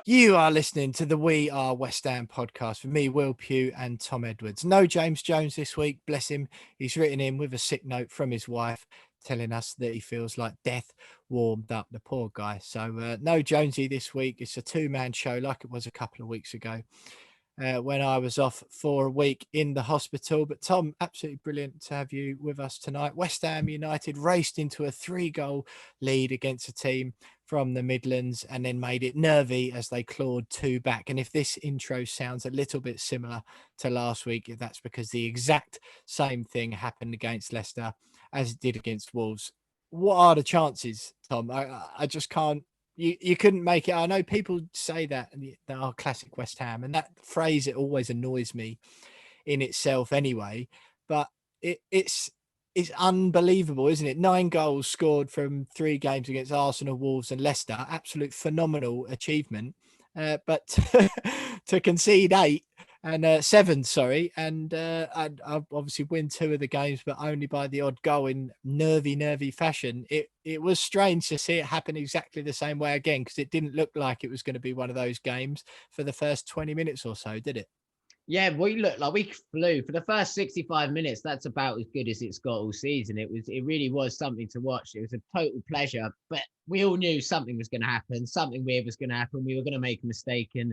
You are listening to the We Are West Ham podcast with me, Will Pugh, and Tom Edwards. No James Jones this week, bless him. He's written in with a sick note from his wife telling us that he feels like death warmed up the poor guy. So no Jonesy this week. It's a two-man show like it was a couple of weeks ago when I was off for a week in the hospital. But Tom, absolutely brilliant to have you with us tonight. West Ham United raced into a 3-goal lead against a team from the Midlands and then made it nervy as they clawed 2 back. And if this intro sounds a little bit similar to last week, that's because the exact same thing happened against Leicester as it did against Wolves. What are the chances, Tom? I just can't. You couldn't make it. I know people say that they are classic West Ham, and that phrase, it always annoys me in itself anyway. But it's unbelievable, isn't it? 9 goals scored from 3 games against Arsenal, Wolves, and Leicester. Absolute phenomenal achievement. But to concede 8 and 7, sorry, and I'd obviously win 2 of the games, but only by the odd goal in nervy fashion. It was strange to see it happen exactly the same way again, because it didn't look like it was going to be one of those games for the first 20 minutes or so, did it? Yeah, we looked like we flew for the first 65 minutes. That's about as good as it's got all season. It really was something to watch. It was a total pleasure, but we all knew something was going to happen. Something weird was going to happen. We were going to make a mistake and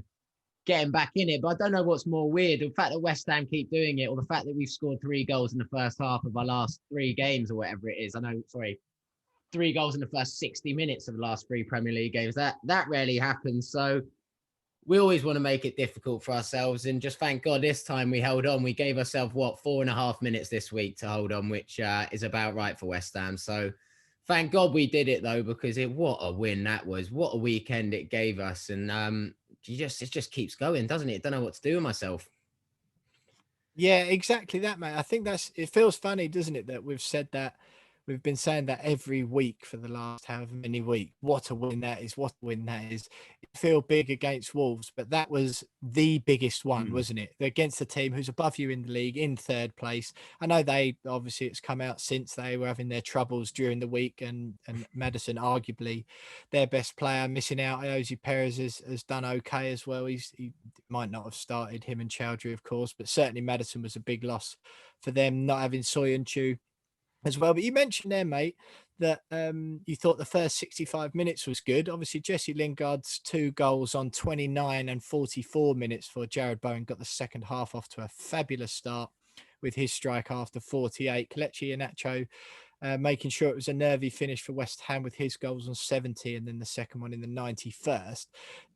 getting back in it. But I don't know what's more weird, the fact that West Ham keep doing it, or the fact that we've scored 3 goals in the first half of our last 3 games or whatever it is. I know, sorry, 3 goals in the first 60 minutes of the last 3 Premier League games. That rarely happens. So we always want to make it difficult for ourselves, and just thank God this time we held on. We gave ourselves 4.5 minutes this week to hold on, which is about right for West Ham. So thank God we did it though, because what a win that was. What a weekend it gave us. And it just keeps going, doesn't it? Don't know what to do with myself. Yeah, exactly that, mate. I think it feels funny, doesn't it, that we've been saying that every week for the last however many weeks. What a win that is! What a win that is! It feel big against Wolves, but that was the biggest one, wasn't it? Against the team who's above you in the league, in 3rd place. I know it's come out since they were having their troubles during the week, and Maddison, arguably their best player, missing out. Iosi Perez has done okay as well. He might not have started, him and Chowdhury, of course, but certainly Maddison was a big loss for them, not having Soyuncu as well. But you mentioned there, mate, that you thought the first 65 minutes was good. Obviously, Jesse Lingard's 2 goals on 29 and 44 minutes for Jarrod Bowen got the second half off to a fabulous start with his strike after 48. Kelechi Iheanacho making sure it was a nervy finish for West Ham with his goals on 70, and then the second one in the 91st.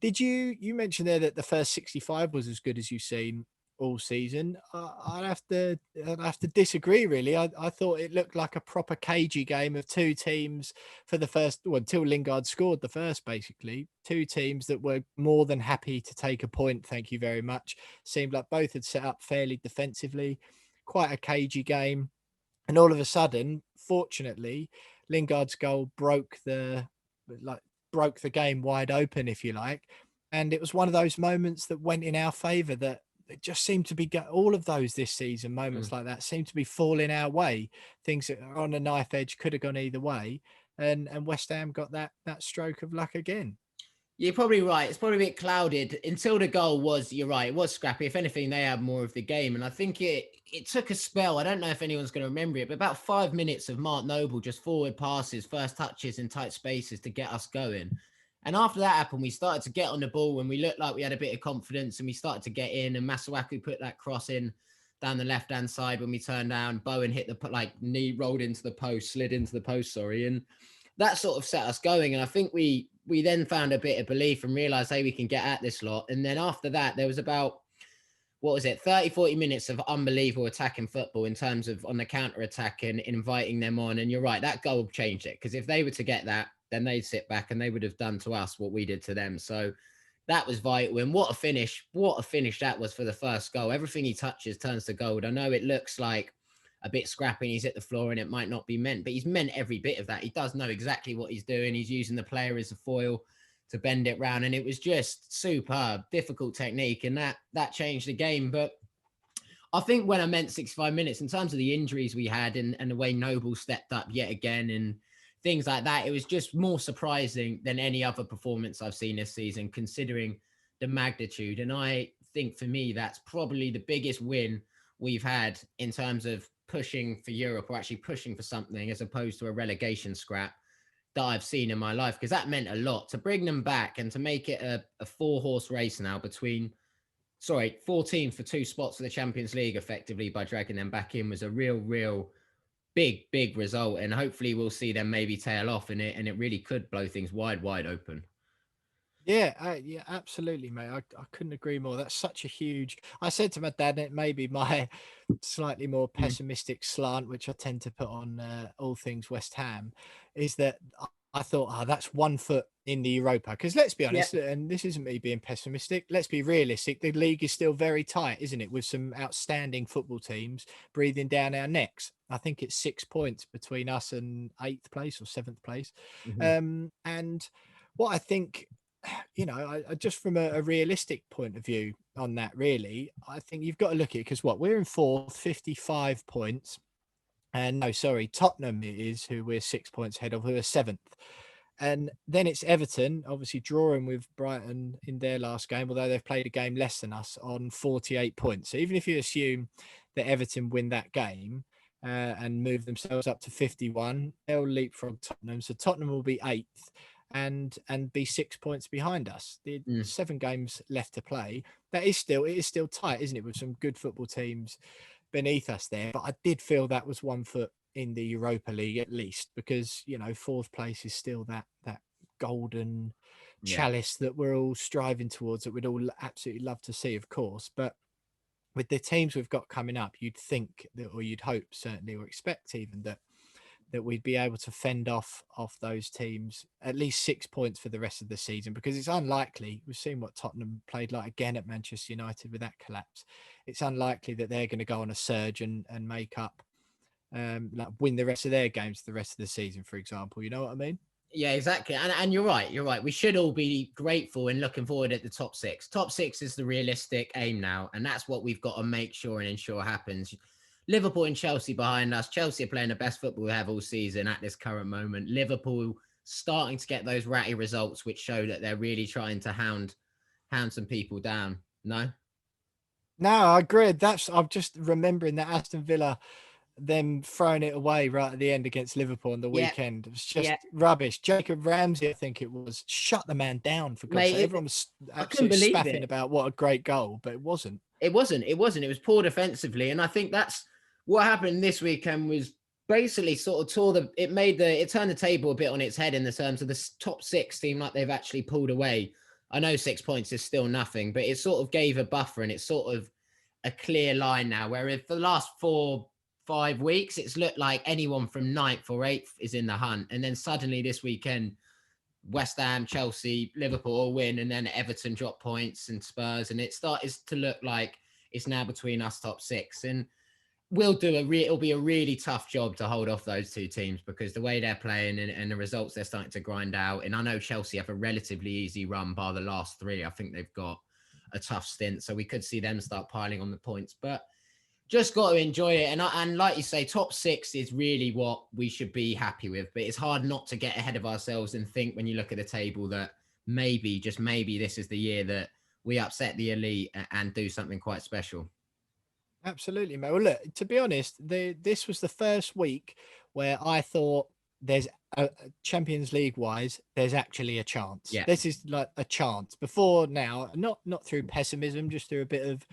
Did you mentioned there that the first 65 was as good as you've seen all season? I'd have to disagree, really. I thought it looked like a proper cagey game of 2 teams for the first, well, until Lingard scored the first, basically 2 teams that were more than happy to take a point, thank you very much. Seemed like both had set up fairly defensively, quite a cagey game. And all of a sudden, fortunately, Lingard's goal broke the game wide open, if you like. And it was one of those moments that went in our favour, that it just seemed to be all of those this season. Moments like that seem to be falling our way. Things that are on a knife edge could have gone either way. And West Ham got that stroke of luck again. You're probably right. It's probably a bit clouded until the goal was, you're right, it was scrappy. If anything, they had more of the game. And I think it took a spell. I don't know if anyone's going to remember it, but about 5 minutes of Mark Noble just forward passes, first touches in tight spaces to get us going. And after that happened, we started to get on the ball when we looked like we had a bit of confidence, and we started to get in, and Masuaku put that cross in down the left-hand side when we turned down. Bowen hit the knee, rolled into the post, slid into the post, and that sort of set us going. And I think we then found a bit of belief and realized, hey, we can get at this lot. And then after that, there was about, 30, 40 minutes of unbelievable attacking football in terms of on the counter attack and inviting them on. And you're right, that goal changed it, because if they were to get that, then they'd sit back and they would have done to us what we did to them. So that was vital. And what a finish that was for the first goal. Everything he touches turns to gold. I know it looks like a bit scrappy and he's hit the floor and it might not be meant, but he's meant every bit of that. He does know exactly what he's doing. He's using the player as a foil to bend it round, and it was just superb, difficult technique, and that changed the game. But I think when I meant 65 minutes, in terms of the injuries we had and the way Noble stepped up yet again, and things like that. It was just more surprising than any other performance I've seen this season, considering the magnitude. And I think for me, that's probably the biggest win we've had in terms of pushing for Europe, or actually pushing for something, as opposed to a relegation scrap, that I've seen in my life, because that meant a lot to bring them back and to make it a four-horse race now between, sorry, 14 for two spots for the Champions League, effectively, by dragging them back in, was a real big result. And hopefully we'll see them maybe tail off in it, and it really could blow things wide open. Yeah, yeah, absolutely, mate. I couldn't agree more. That's such a huge. I said to my dad, it may be my slightly more pessimistic slant, which I tend to put on all things West Ham, is that I thought, oh, that's 1 foot in the Europa. Because let's be Yeah. honest, and this isn't me being pessimistic, let's be realistic. The league is still very tight, isn't it? With some outstanding football teams breathing down our necks. I think it's 6 points between us and 8th place or 7th place. And what I think, you know, I just from a realistic point of view on that, really, I think you've got to look at it, because what, we're in 4th, 55 points. And no, sorry, Tottenham is who we're 6 points ahead of, who are 7th. And then it's Everton, obviously drawing with Brighton in their last game, although they've played a game less than us, on 48 points. So even if you assume that Everton win that game and move themselves up to 51, they'll leapfrog Tottenham. So Tottenham will be 8th and be 6 points behind us. The 7 games left to play. It is still tight, isn't it, with some good football teams beneath us there. But I did feel that was 1 foot in the Europa League at least, because, you know, 4th place is still that golden chalice that we're all striving towards, that we'd all absolutely love to see, of course. But with the teams we've got coming up, you'd think that, or you'd hope certainly, or expect even, that we'd be able to fend off those teams at least 6 points for the rest of the season, because it's unlikely. We've seen what Tottenham played like again at Manchester United with that collapse. It's unlikely that they're going to go on a surge and make up, like win the rest of their games the rest of the season, for example. You know what I mean? Yeah, exactly. And you're right. We should all be grateful and looking forward at the top 6. Top 6 is the realistic aim now, and that's what we've got to make sure and ensure happens. Liverpool and Chelsea behind us. Chelsea are playing the best football we have all season at this current moment. Liverpool starting to get those ratty results, which show that they're really trying to hound some people down. No? No, I agree. I'm just remembering that Aston Villa, them throwing it away right at the end against Liverpool on the weekend. It was just rubbish. Jacob Ramsey, I think it was, shut the man down, for God's sake. Everyone was absolutely spaffing about what a great goal, but it wasn't. It wasn't. It was poor defensively. And I think that's what happened this weekend, was basically sort of it turned the table a bit on its head in the terms of the top 6 seem like they've actually pulled away. I know 6 points is still nothing, but it sort of gave a buffer, and it's sort of a clear line now, whereas for the last 4-5 weeks, it's looked like anyone from 9th or 8th is in the hunt. And then suddenly this weekend, West Ham, Chelsea, Liverpool all win, and then Everton drop points, and Spurs, and it started to look like it's now between us top 6. And it'll be a really tough job to hold off those 2 teams, because the way they're playing and the results they're starting to grind out. And I know Chelsea have a relatively easy run bar the last 3. I think they've got a tough stint, so we could see them start piling on the points. But just got to enjoy it. And like you say, top 6 is really what we should be happy with. But it's hard not to get ahead of ourselves and think, when you look at the table, that maybe, just maybe, this is the year that we upset the elite and do something quite special. Absolutely, mate. Well, look, to be honest, this was the first week where I thought there's a Champions League wise, there's actually a chance. Yeah. This is like a chance. Before now, not through pessimism, just through a bit of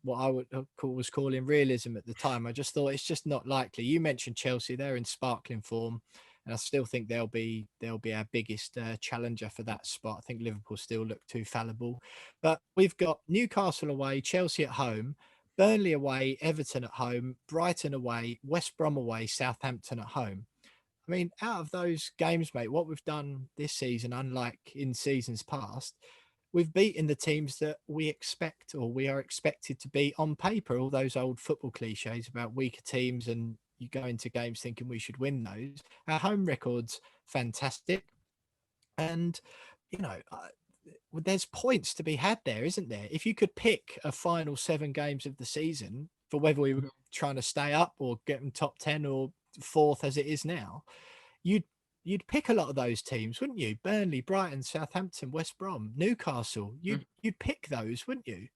what I was calling realism at the time. I just thought it's just not likely. You mentioned Chelsea; they're in sparkling form, and I still think they'll be our biggest challenger for that spot. I think Liverpool still look too fallible, but we've got Newcastle away, Chelsea at home, Burnley away, Everton at home, Brighton away, West Brom away, Southampton at home. I mean, out of those games, mate, what we've done this season, unlike in seasons past, we've beaten the teams that we expect, or we are expected to beat on paper. All those old football cliches about weaker teams and you go into games thinking we should win those. Our home record's fantastic. And, you know, there's points to be had there, isn't there? If you could pick a final 7 games of the season for whether we were trying to stay up or get them top 10 or 4th as it is now, you'd you'd pick a lot of those teams, wouldn't you? Burnley, Brighton, Southampton, West Brom, Newcastle. You'd pick those, wouldn't you?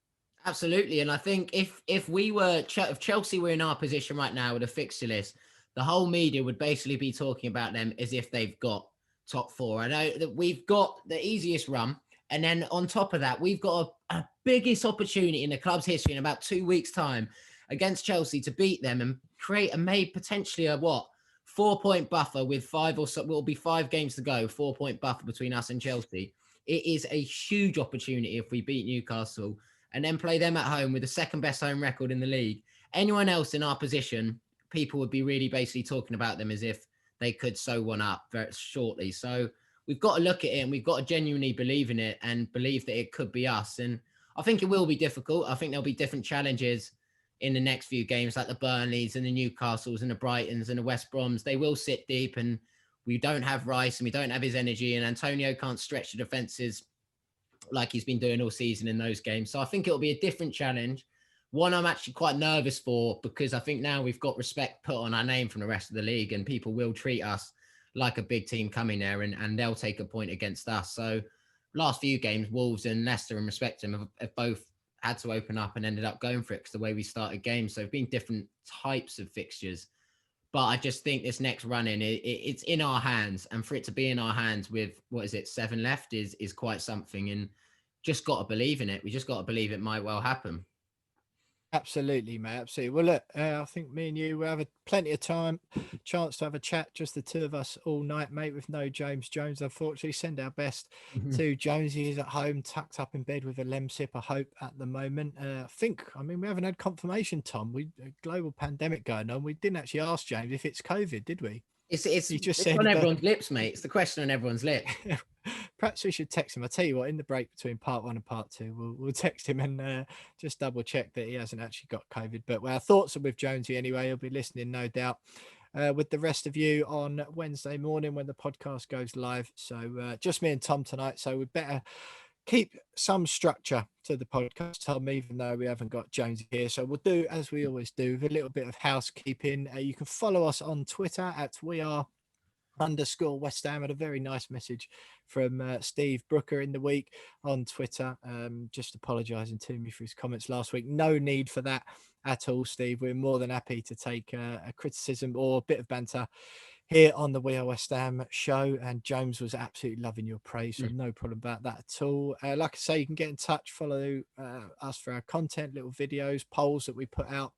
Absolutely. And I think if we were, if Chelsea were in our position right now with a fixture list, the whole media would basically be talking about them as if they've got top four. I know that we've got the easiest run. And then on top of that, we've got a biggest opportunity in the club's history in about 2 weeks' time against Chelsea to beat them and create a maybe potentially a 4-point buffer with five or so, will be 5 games to go, 4-point buffer between us and Chelsea. It is a huge opportunity if we beat Newcastle and then play them at home with the second best home record in the league. Anyone else in our position, people would be really basically talking about them as if they could sew one up very shortly. So we've got to look at it and we've got to genuinely believe in it and believe that it could be us. And I think it will be difficult. I think there'll be different challenges in the next few games, like the Burnleys and the Newcastles and the Brightons and the West Broms. They will sit deep, and we don't have Rice and we don't have his energy, and Antonio can't stretch the defenses like he's been doing all season in those games. So I think it'll be a different challenge. One I'm actually quite nervous for, because I think now we've got respect put on our name from the rest of the league, and people will treat us like a big team coming there, and they'll take a point against us. So last few games, Wolves and Leicester, in respect to them, have both had to open up and ended up going for it because the way we started games. So it's been different types of fixtures. But I just think this next run in, it's in our hands. And for it to be in our hands with, 7 left is quite something. And just got to believe in it. We just got to believe it might well happen. Absolutely, mate. Absolutely. Well, look, I think me and you will have plenty of chance to have a chat, just the two of us all night, mate, with no James Jones. Unfortunately, send our best to Jonesy. He's at home, tucked up in bed with a lemsip, I hope, at the moment. I mean, we haven't had confirmation, Tom. A global pandemic going on. We didn't actually ask James if it's COVID, did we? It's on everyone's lips, mate. It's the question on everyone's lips. Perhaps we should text him. I'll tell you what, in the break between part 1 and part 2, we'll text him and just double check that he hasn't actually got COVID. But our thoughts are with Jonesy anyway. He'll be listening, no doubt, with the rest of you on Wednesday morning when the podcast goes live. So just me and Tom tonight. So we better keep some structure to the podcast, Tom, even though we haven't got Jonesy here. So we'll do as we always do, with a little bit of housekeeping. You can follow us on Twitter at @WeAre_West Ham. Had a very nice message from Steve Brooker in the week on Twitter, just apologising to me for his comments last week. No need for that at all, Steve. We're more than happy to take a criticism or a bit of banter here on the We Are West Ham show, and James was absolutely loving your praise, so no problem about that at all. Like I say, you can get in touch, follow us for our content, little videos, polls that we put out.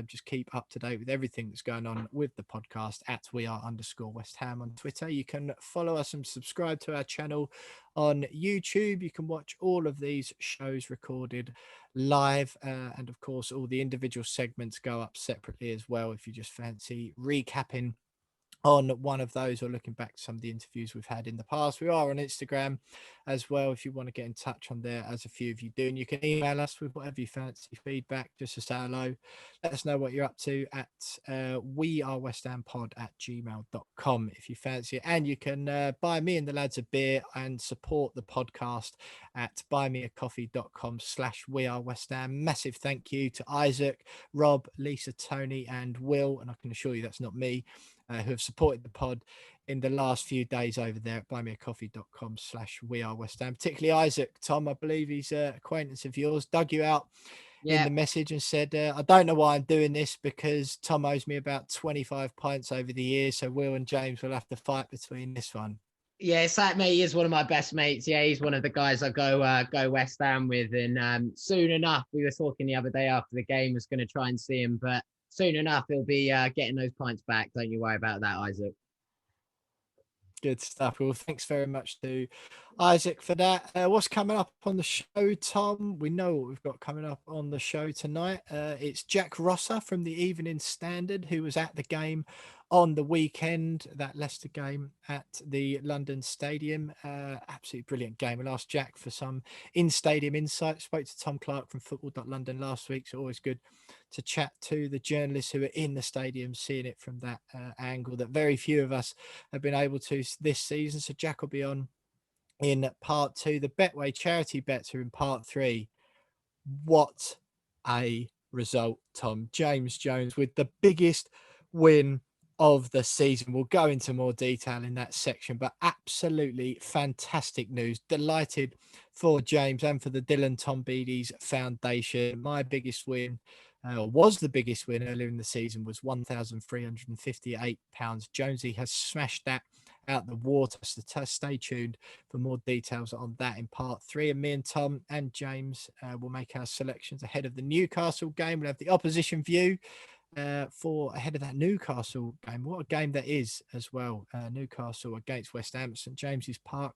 Just keep up to date with everything that's going on with the podcast at @WeAre_West Ham on Twitter. You can follow us and subscribe to our channel on YouTube. You can watch all of these shows recorded live, and of course all the individual segments go up separately as well if you just fancy recapping on one of those or looking back to some of the interviews we've had in the past. We are on Instagram as well if you want to get in touch on there, as a few of you do, and you can email us with whatever you fancy, feedback, just to say hello, let us know what you're up to at wearewesthampod@gmail.com if you fancy it. And you can buy me and the lads a beer and support the podcast at buymeacoffee.com/wearewestham. Massive thank you to Isaac, Rob, Lisa, Tony and Will, and I can assure you that's not me, who have supported the pod in the last few days over there at buymeacoffee.com/wearewestham. Particularly Isaac, Tom, I believe he's an acquaintance of yours, dug you out in the message and said, I don't know why I'm doing this, because Tom owes me about 25 pints over the years, so Will and James will have to fight between this one. Yeah, it's like, mate, he is one of my best mates. Yeah, he's one of the guys I go West Ham with. And soon enough, we were talking the other day after the game, was going to try and see him, but soon enough, he'll be getting those pints back. Don't you worry about that, Isaac. Good stuff. Well, thanks very much to Isaac for that. What's coming up on the show, Tom? We know what we've got coming up on the show tonight. It's Jack Rosser from the Evening Standard, who was at the game on the weekend, that Leicester game at the London Stadium. Absolutely brilliant game. We'll ask Jack for some in-stadium insight. Spoke to Tom Clark from Football.London last week, so always good to chat to the journalists who are in the stadium, seeing it from that angle that very few of us have been able to this season. So Jack will be on in part 2. The Betway charity bets are in part 3. What a result, Tom. James Jones with the biggest win of the season. We'll go into more detail in that section, but absolutely fantastic news. Delighted for James and for the Dylan Tombides Foundation. My biggest win, or was the biggest win earlier in the season, was £1,358. Jonesy has smashed that out the water. So stay tuned for more details on that in part 3. And me and Tom and James will make our selections ahead of the Newcastle game. We'll have the opposition view for ahead of that Newcastle game. What a game that is as well. Newcastle against West Ham at St James's Park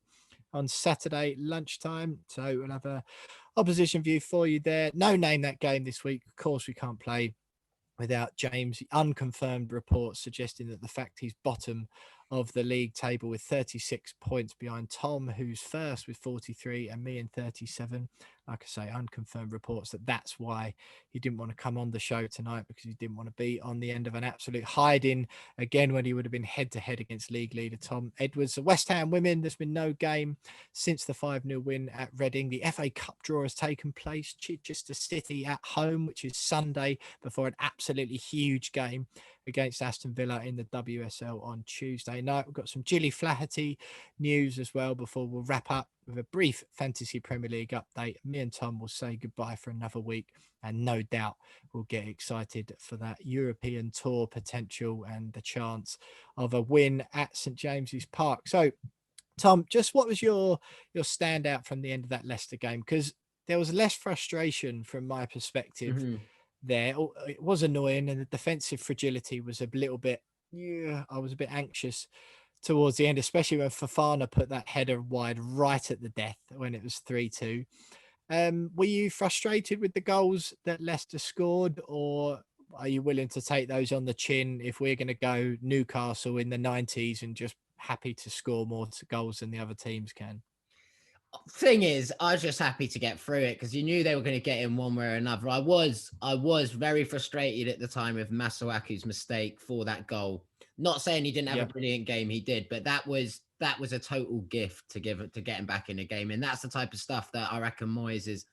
on Saturday lunchtime. So we'll have a opposition view for you there. No name that game this week. Of course, we can't play without James. Unconfirmed reports suggesting that the fact he's bottom of the league table with 36 points behind Tom, who's first with 43, and me in 37. Like I say, unconfirmed reports that's why he didn't want to come on the show tonight, because he didn't want to be on the end of an absolute hiding again when he would have been head-to-head against league leader Tom Edwards. The West Ham women, there's been no game since the 5-0 win at Reading. The FA Cup draw has taken place. Chichester City at home, which is Sunday, before an absolutely huge game against Aston Villa in the WSL on Tuesday night. We've got some Gilly Flaherty news as well before we'll wrap up with a brief Fantasy Premier League update. Me and Tom will say goodbye for another week, and no doubt we'll get excited for that European tour potential and the chance of a win at St James's Park. So, Tom, just what was your standout from the end of that Leicester game? Because there was less frustration from my perspective. There, it was annoying, and the defensive fragility was a little bit, I was a bit anxious towards the end, especially when Fofana put that header wide right at the death when it was 3-2. Were you frustrated with the goals that Leicester scored, or are you willing to take those on the chin if we're going to go Newcastle in the 90s and just happy to score more goals than the other teams can? Thing is, I was just happy to get through it, because you knew they were going to get in one way or another. I was very frustrated at the time with Masuaku's mistake for that goal. Not saying he didn't have a brilliant game, he did, but that was a total gift to get him back in the game. And that's the type of stuff that I reckon Moyes is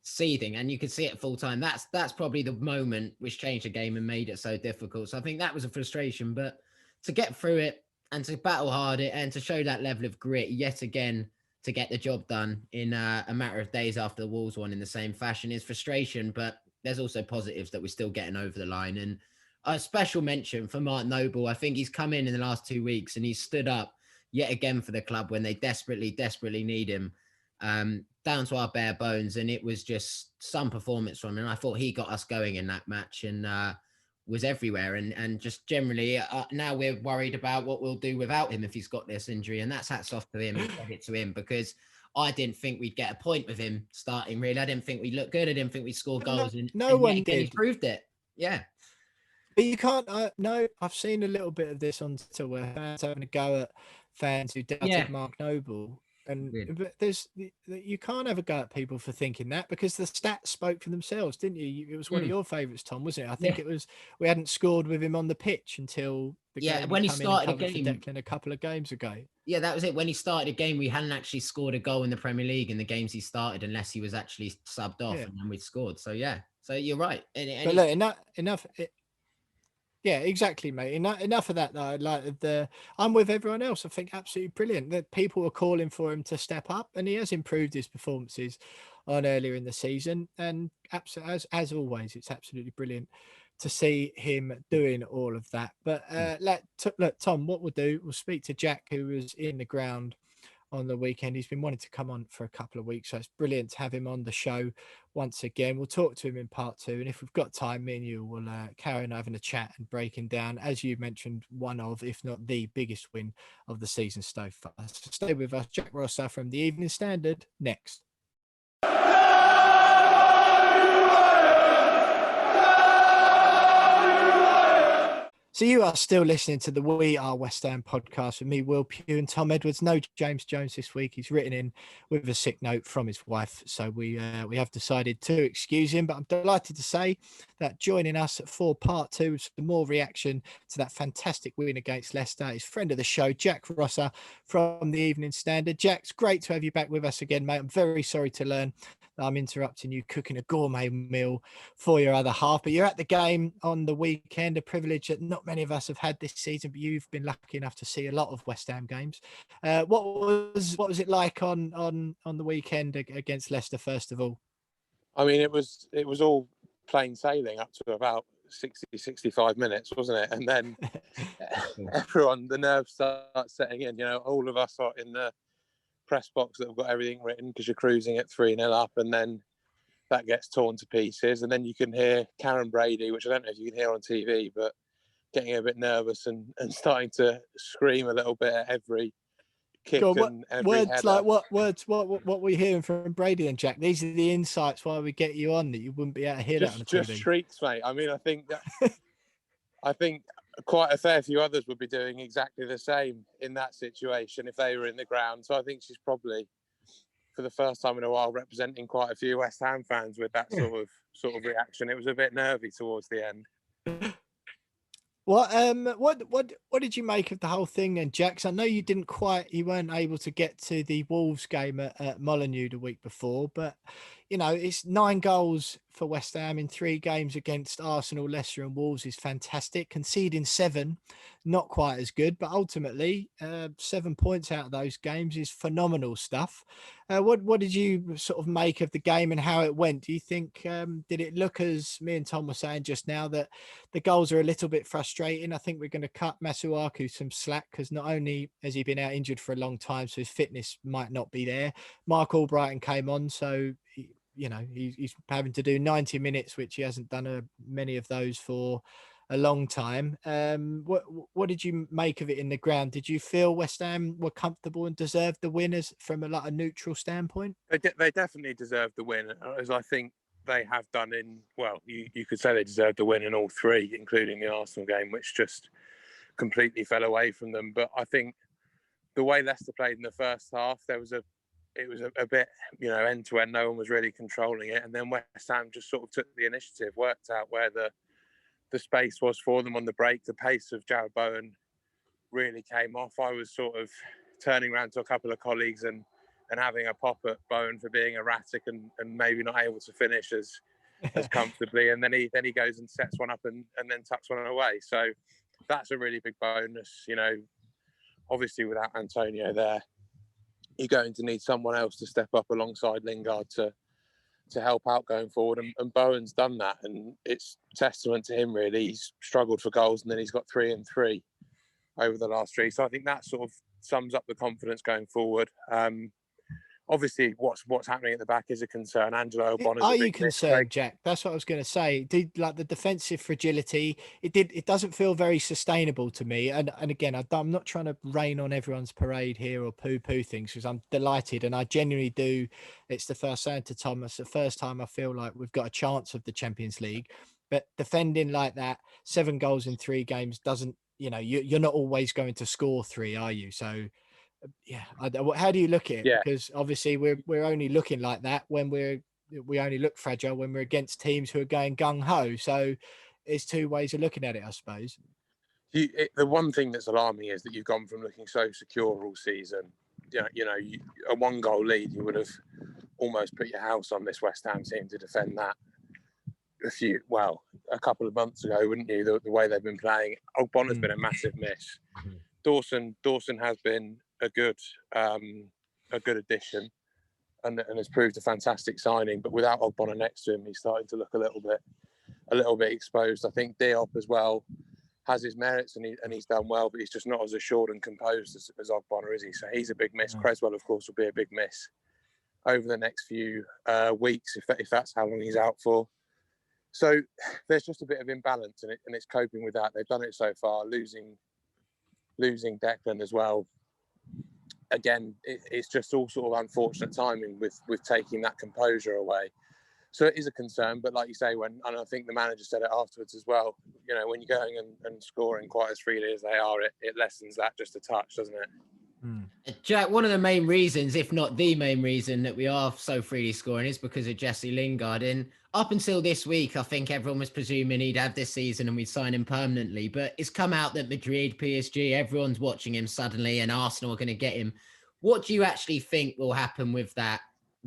seething, and you can see it full time. That's probably the moment which changed the game and made it so difficult. So I think that was a frustration, but to get through it and to battle hard it and to show that level of grit yet again, to get the job done in a matter of days after the Wolves won in the same fashion is frustration, but there's also positives that we're still getting over the line. And a special mention for Mark Noble. I think he's come in the last 2 weeks and he's stood up yet again for the club when they desperately need him, down to our bare bones. And it was just some performance from him. And I thought he got us going in that match and was everywhere. And just generally, now we're worried about what we'll do without him if he's got this injury. And that's hats off to him and credit to him, because I didn't think we'd get a point with him starting, really. I didn't think we'd look good. I didn't think we'd score goals. No one did. He proved it. Yeah. But you can't, no, I've seen a little bit of this on Twitter where fans having a go at fans who doubted Mark Noble. But you can't ever go at people for thinking that, because the stats spoke for themselves, didn't you? It was one of your favourites, Tom, wasn't it? I think it was. We hadn't scored with him on the pitch until the game when he started a game Declan a couple of games ago. Yeah, that was it. When he started a game, we hadn't actually scored a goal in the Premier League in the games he started, unless he was actually subbed off, and then we'd scored. So so you're right. But look, enough. Yeah, exactly, mate. Enough of that, though. I'm with everyone else. I think absolutely brilliant that people are calling for him to step up, and he has improved his performances on earlier in the season. And as always, it's absolutely brilliant to see him doing all of that. But look, Tom, what we'll do, we'll speak to Jack, who was in the ground on the weekend. He's been wanting to come on for a couple of weeks, so it's brilliant to have him on the show once again. We'll talk to him in part 2, and if we've got time, me and you will carry on having a chat and breaking down, as you mentioned, one of, if not the biggest win of the season so far. So stay with us. Jack Rosser from the Evening Standard next. So you are still listening to the We Are West Ham podcast with me, Will Pugh, and Tom Edwards. No James Jones this week. He's written in with a sick note from his wife, so we have decided to excuse him. But I'm delighted to say that joining us for part 2 with some more reaction to that fantastic win against Leicester is friend of the show, Jack Rosser from the Evening Standard. Jack, it's great to have you back with us again, mate. I'm very sorry to learn that I'm interrupting you cooking a gourmet meal for your other half, but you're at the game on the weekend, a privilege that not many of us have had this season, but you've been lucky enough to see a lot of West Ham games. What was it like on the weekend against Leicester? First of all, I mean, it was all plain sailing up to about 65 minutes, wasn't it? And then everyone, the nerves start setting in. All of us are in the press box that have got everything written because you're cruising at 3-0 up, and then that gets torn to pieces. And then you can hear Karen Brady, which I don't know if you can hear on TV, but getting a bit nervous and starting to scream a little bit at every kick and every words header. like what we're hearing from Brady and Jack. These are the insights why we get you on, that you wouldn't be able to hear that on the TV. Just shrieks, mate. I mean, I think quite a fair few others would be doing exactly the same in that situation if they were in the ground. So I think she's probably, for the first time in a while, representing quite a few West Ham fans with that sort of reaction. It was a bit nervy towards the end. What did you make of the whole thing then, Jax? I know you weren't able to get to the Wolves game at Molineux the week before, but it's 9 goals for West Ham in 3 games against Arsenal, Leicester and Wolves is fantastic. Conceding 7, not quite as good, but ultimately 7 points out of those games is phenomenal stuff. What did you sort of make of the game and how it went? Do you think, did it look, as me and Tom were saying just now, that the goals are a little bit frustrating? I think we're going to cut Masuaku some slack because not only has he been out injured for a long time, so his fitness might not be there. Mark Albrighton came on, so he's having to do 90 minutes, which he hasn't done many of those for a long time. What did you make of it in the ground? Did you feel West Ham were comfortable and deserved the winners from a neutral standpoint? They definitely deserved the win, as I think they have done you could say they deserved the win in all 3, including the Arsenal game, which just completely fell away from them. But I think the way Leicester played in the first half, it was a bit, end to end. No one was really controlling it. And then West Ham just sort of took the initiative, worked out where the space was for them on the break. The pace of Jarrod Bowen really came off. I was sort of turning around to a couple of colleagues and having a pop at Bowen for being erratic and maybe not able to finish as comfortably. And then he goes and sets one up and then tucks one away. So that's a really big bonus. Obviously without Antonio there, you're going to need someone else to step up alongside Lingard to help out going forward. And Bowen's done that. And it's testament to him, really. He's struggled for goals and then he's got 3 and 3 over the last 3. So I think that sort of sums up the confidence going forward. Obviously, what's happening at the back is a concern. Angelo Ogbonna's Are you concerned, Jack? That's what I was going to say. The defensive fragility? It doesn't feel very sustainable to me. And again, I'm not trying to rain on everyone's parade here or poo-poo things, because I'm delighted and I genuinely do. It's the first saying to Thomas, the first time I feel like we've got a chance of the Champions League. But defending like that, 7 goals in 3 games doesn't. You're not always going to score 3, are you? So. Yeah, how do you look at it? Yeah. Because obviously we're only looking like that when we only look fragile when we're against teams who are going gung ho. So there's 2 ways of looking at it, I suppose. The one thing that's alarming is that you've gone from looking so secure all season. A 1-goal lead, you would have almost put your house on this West Ham team to defend that. A couple of months ago, wouldn't you? The way they've been playing, Ogbonna's been a massive miss. Dawson has been a good addition and has proved a fantastic signing, but without Ogbonna next to him, he's starting to look a little bit exposed. I think Diop as well has his merits and he's done well, but he's just not as assured and composed as Ogbonna, is he? So he's a big miss. Creswell, of course, will be a big miss over the next few weeks if that's how long he's out for. So there's just a bit of imbalance and it's coping with that. They've done it so far, losing Declan as well. Again, it's just all sort of unfortunate timing with taking that composure away. So it is a concern, but like you say, and I think the manager said it afterwards as well, when you're going and scoring quite as freely as they are, it lessens that just a touch, doesn't it? Jack, one of the main reasons, if not the main reason, that we are so freely scoring is because of Jesse Lingard. And up until this week, I think everyone was presuming he'd have this season and we'd sign him permanently. But it's come out that Madrid, PSG, everyone's watching him suddenly and Arsenal are going to get him. What do you actually think will happen with that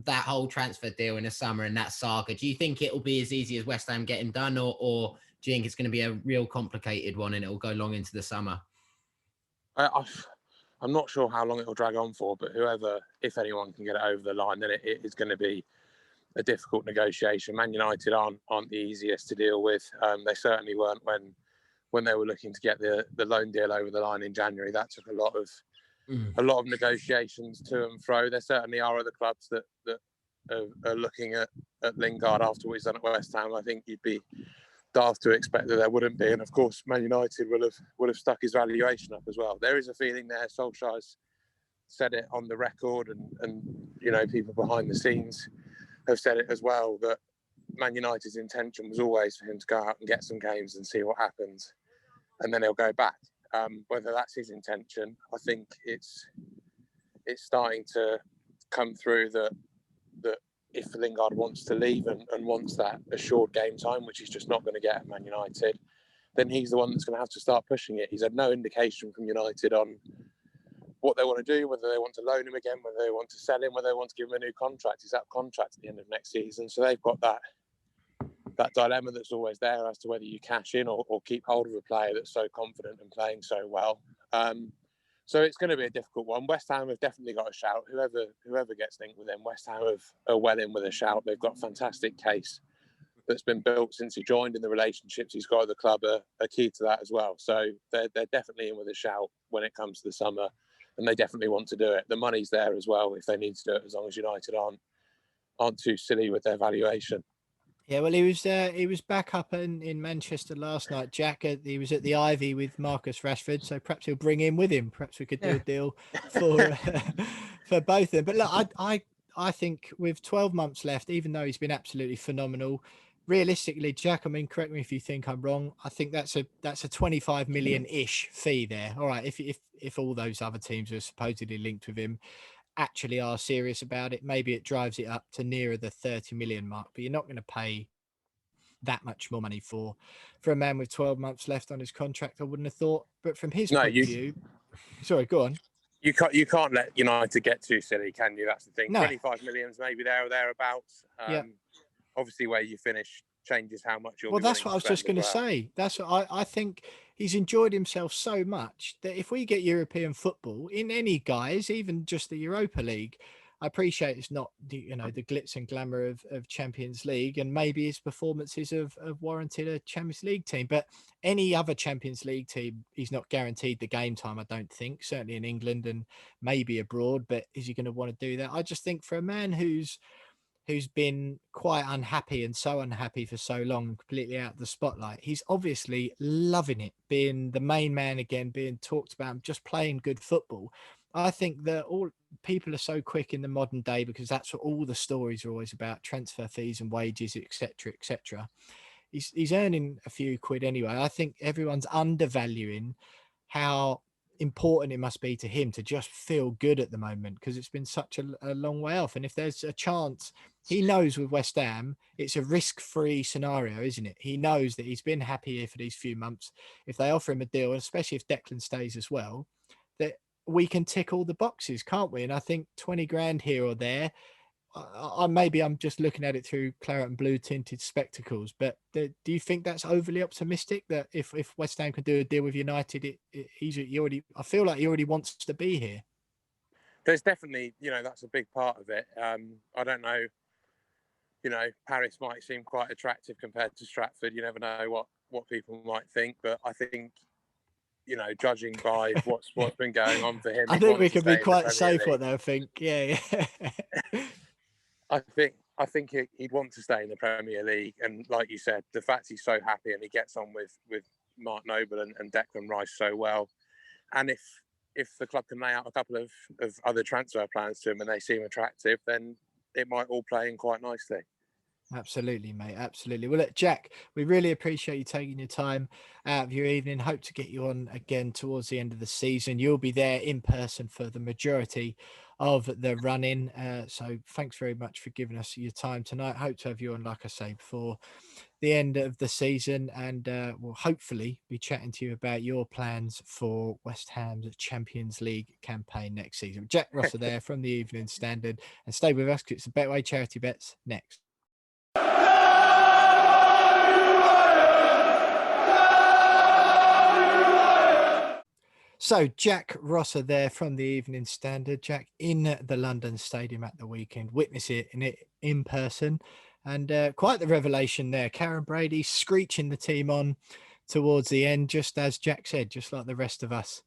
whole transfer deal in the summer and that saga? Do you think it'll be as easy as West Ham getting done, or do you think it's going to be a real complicated one and it will go long into the summer? I'm not sure how long it will drag on for, but whoever, if anyone can get it over the line, then it is going to be a difficult negotiation. Man United aren't the easiest to deal with. They certainly weren't when they were looking to get the loan deal over the line in January. That took a lot of negotiations to and fro. There certainly are other clubs that are looking at Lingard after what he's done at West Ham. I think you'd be daft to expect that there wouldn't be, and of course Man United would have stuck his valuation up as well. There is a feeling there. Solskjaer's said it on the record, and you know, people behind the scenes have said it as well, that Man United's intention was always for him to go out and get some games and see what happens, and then he'll go back. Whether that's his intention, I think it's starting to come through that if Lingard wants to leave and wants that assured game time, which he's just not going to get at Man United, then he's the one that's going to have to start pushing it. He's had no indication from United on what they want to do, whether they want to loan him again, whether they want to sell him, whether they want to give him a new contract. He's out of contract at the end of next season. So they've got that dilemma that's always there as to whether you cash in or keep hold of a player that's so confident and playing so well. So it's going to be a difficult one. West Ham have definitely got a shout. Whoever gets linked with them, West Ham are well in with a shout. They've got a fantastic case that's been built since he joined, and the relationships he's got at the club are key to that as well. So they're definitely in with a shout when it comes to the summer, and they definitely want to do it. The money's there as well if they need to do it, as long as United aren't too silly with their valuation. Yeah, well, he was back up in Manchester last night, Jack. He was at the Ivy with Marcus Rashford, so perhaps he'll bring him with him. Perhaps we could do a deal for both of them. But look, I think with 12 months left, even though he's been absolutely phenomenal, realistically, Jack, I mean, correct me if you think I'm wrong, I think that's a 25 million-ish fee there. All right, if all those other teams are supposedly linked with him actually are serious about it, maybe it drives it up to nearer the 30 million mark, but you're not going to pay that much more money for a man with 12 months left on his contract, I wouldn't have thought. But from his point of view, sorry, go on. You can't let United get too silly, can you? That's the thing. No. 25 million's maybe there or thereabouts. Obviously where you finish changes how much you'll. Well, that's what I was just going to say. That's what I think. He's enjoyed himself so much that if we get European football in any guise, even just the Europa League, I appreciate it's not the glitz and glamour of Champions League, and maybe his performances have warranted a Champions League team, but any other Champions League team, he's not guaranteed the game time, I don't think, certainly in England and maybe abroad. But is he going to want to do that? I just think for a man who's been quite unhappy and so unhappy for so long and completely out of the spotlight, he's obviously loving it, being the main man again, being talked about, just playing good football. I think that all people are so quick in the modern day, because that's what all the stories are always about: transfer fees and wages, etc., etc. He's earning a few quid anyway. I think everyone's undervaluing how important it must be to him to just feel good at the moment, because it's been such a long way off. And if there's a chance, he knows with West Ham, it's a risk-free scenario, isn't it? He knows that he's been happy here for these few months. If they offer him a deal, especially if Declan stays as well, that we can tick all the boxes, can't we? And I think 20 grand here or there, maybe I'm just looking at it through claret and blue tinted spectacles, but do you think that's overly optimistic, that if West Ham can do a deal with United, I feel like he already wants to be here? There's definitely, that's a big part of it. I don't know, Paris might seem quite attractive compared to Stratford. You never know what people might think, but I think, judging by what's been going on for him, I think we can be quite safe what they'll think. Yeah. I think he'd want to stay in the Premier League, and like you said, the fact he's so happy and he gets on with Mark Noble and Declan Rice so well, and if the club can lay out a couple of other transfer plans to him and they seem attractive, then it might all play in quite nicely. Absolutely, mate. Absolutely. Well, look, Jack, we really appreciate you taking your time out of your evening. Hope to get you on again towards the end of the season. You'll be there in person for the majority of the run-in. So thanks very much for giving us your time tonight. Hope to have you on, like I say, before the end of the season, and we'll hopefully be chatting to you about your plans for West Ham's Champions League campaign next season. Jack Rosser there from the Evening Standard, and stay with us because it's the Betway Charity Bets next. So Jack Rosser there from the Evening Standard. Jack in the London Stadium at the weekend, witness it in person, and quite the revelation there. Karen Brady screeching the team on towards the end, just as Jack said, just like the rest of us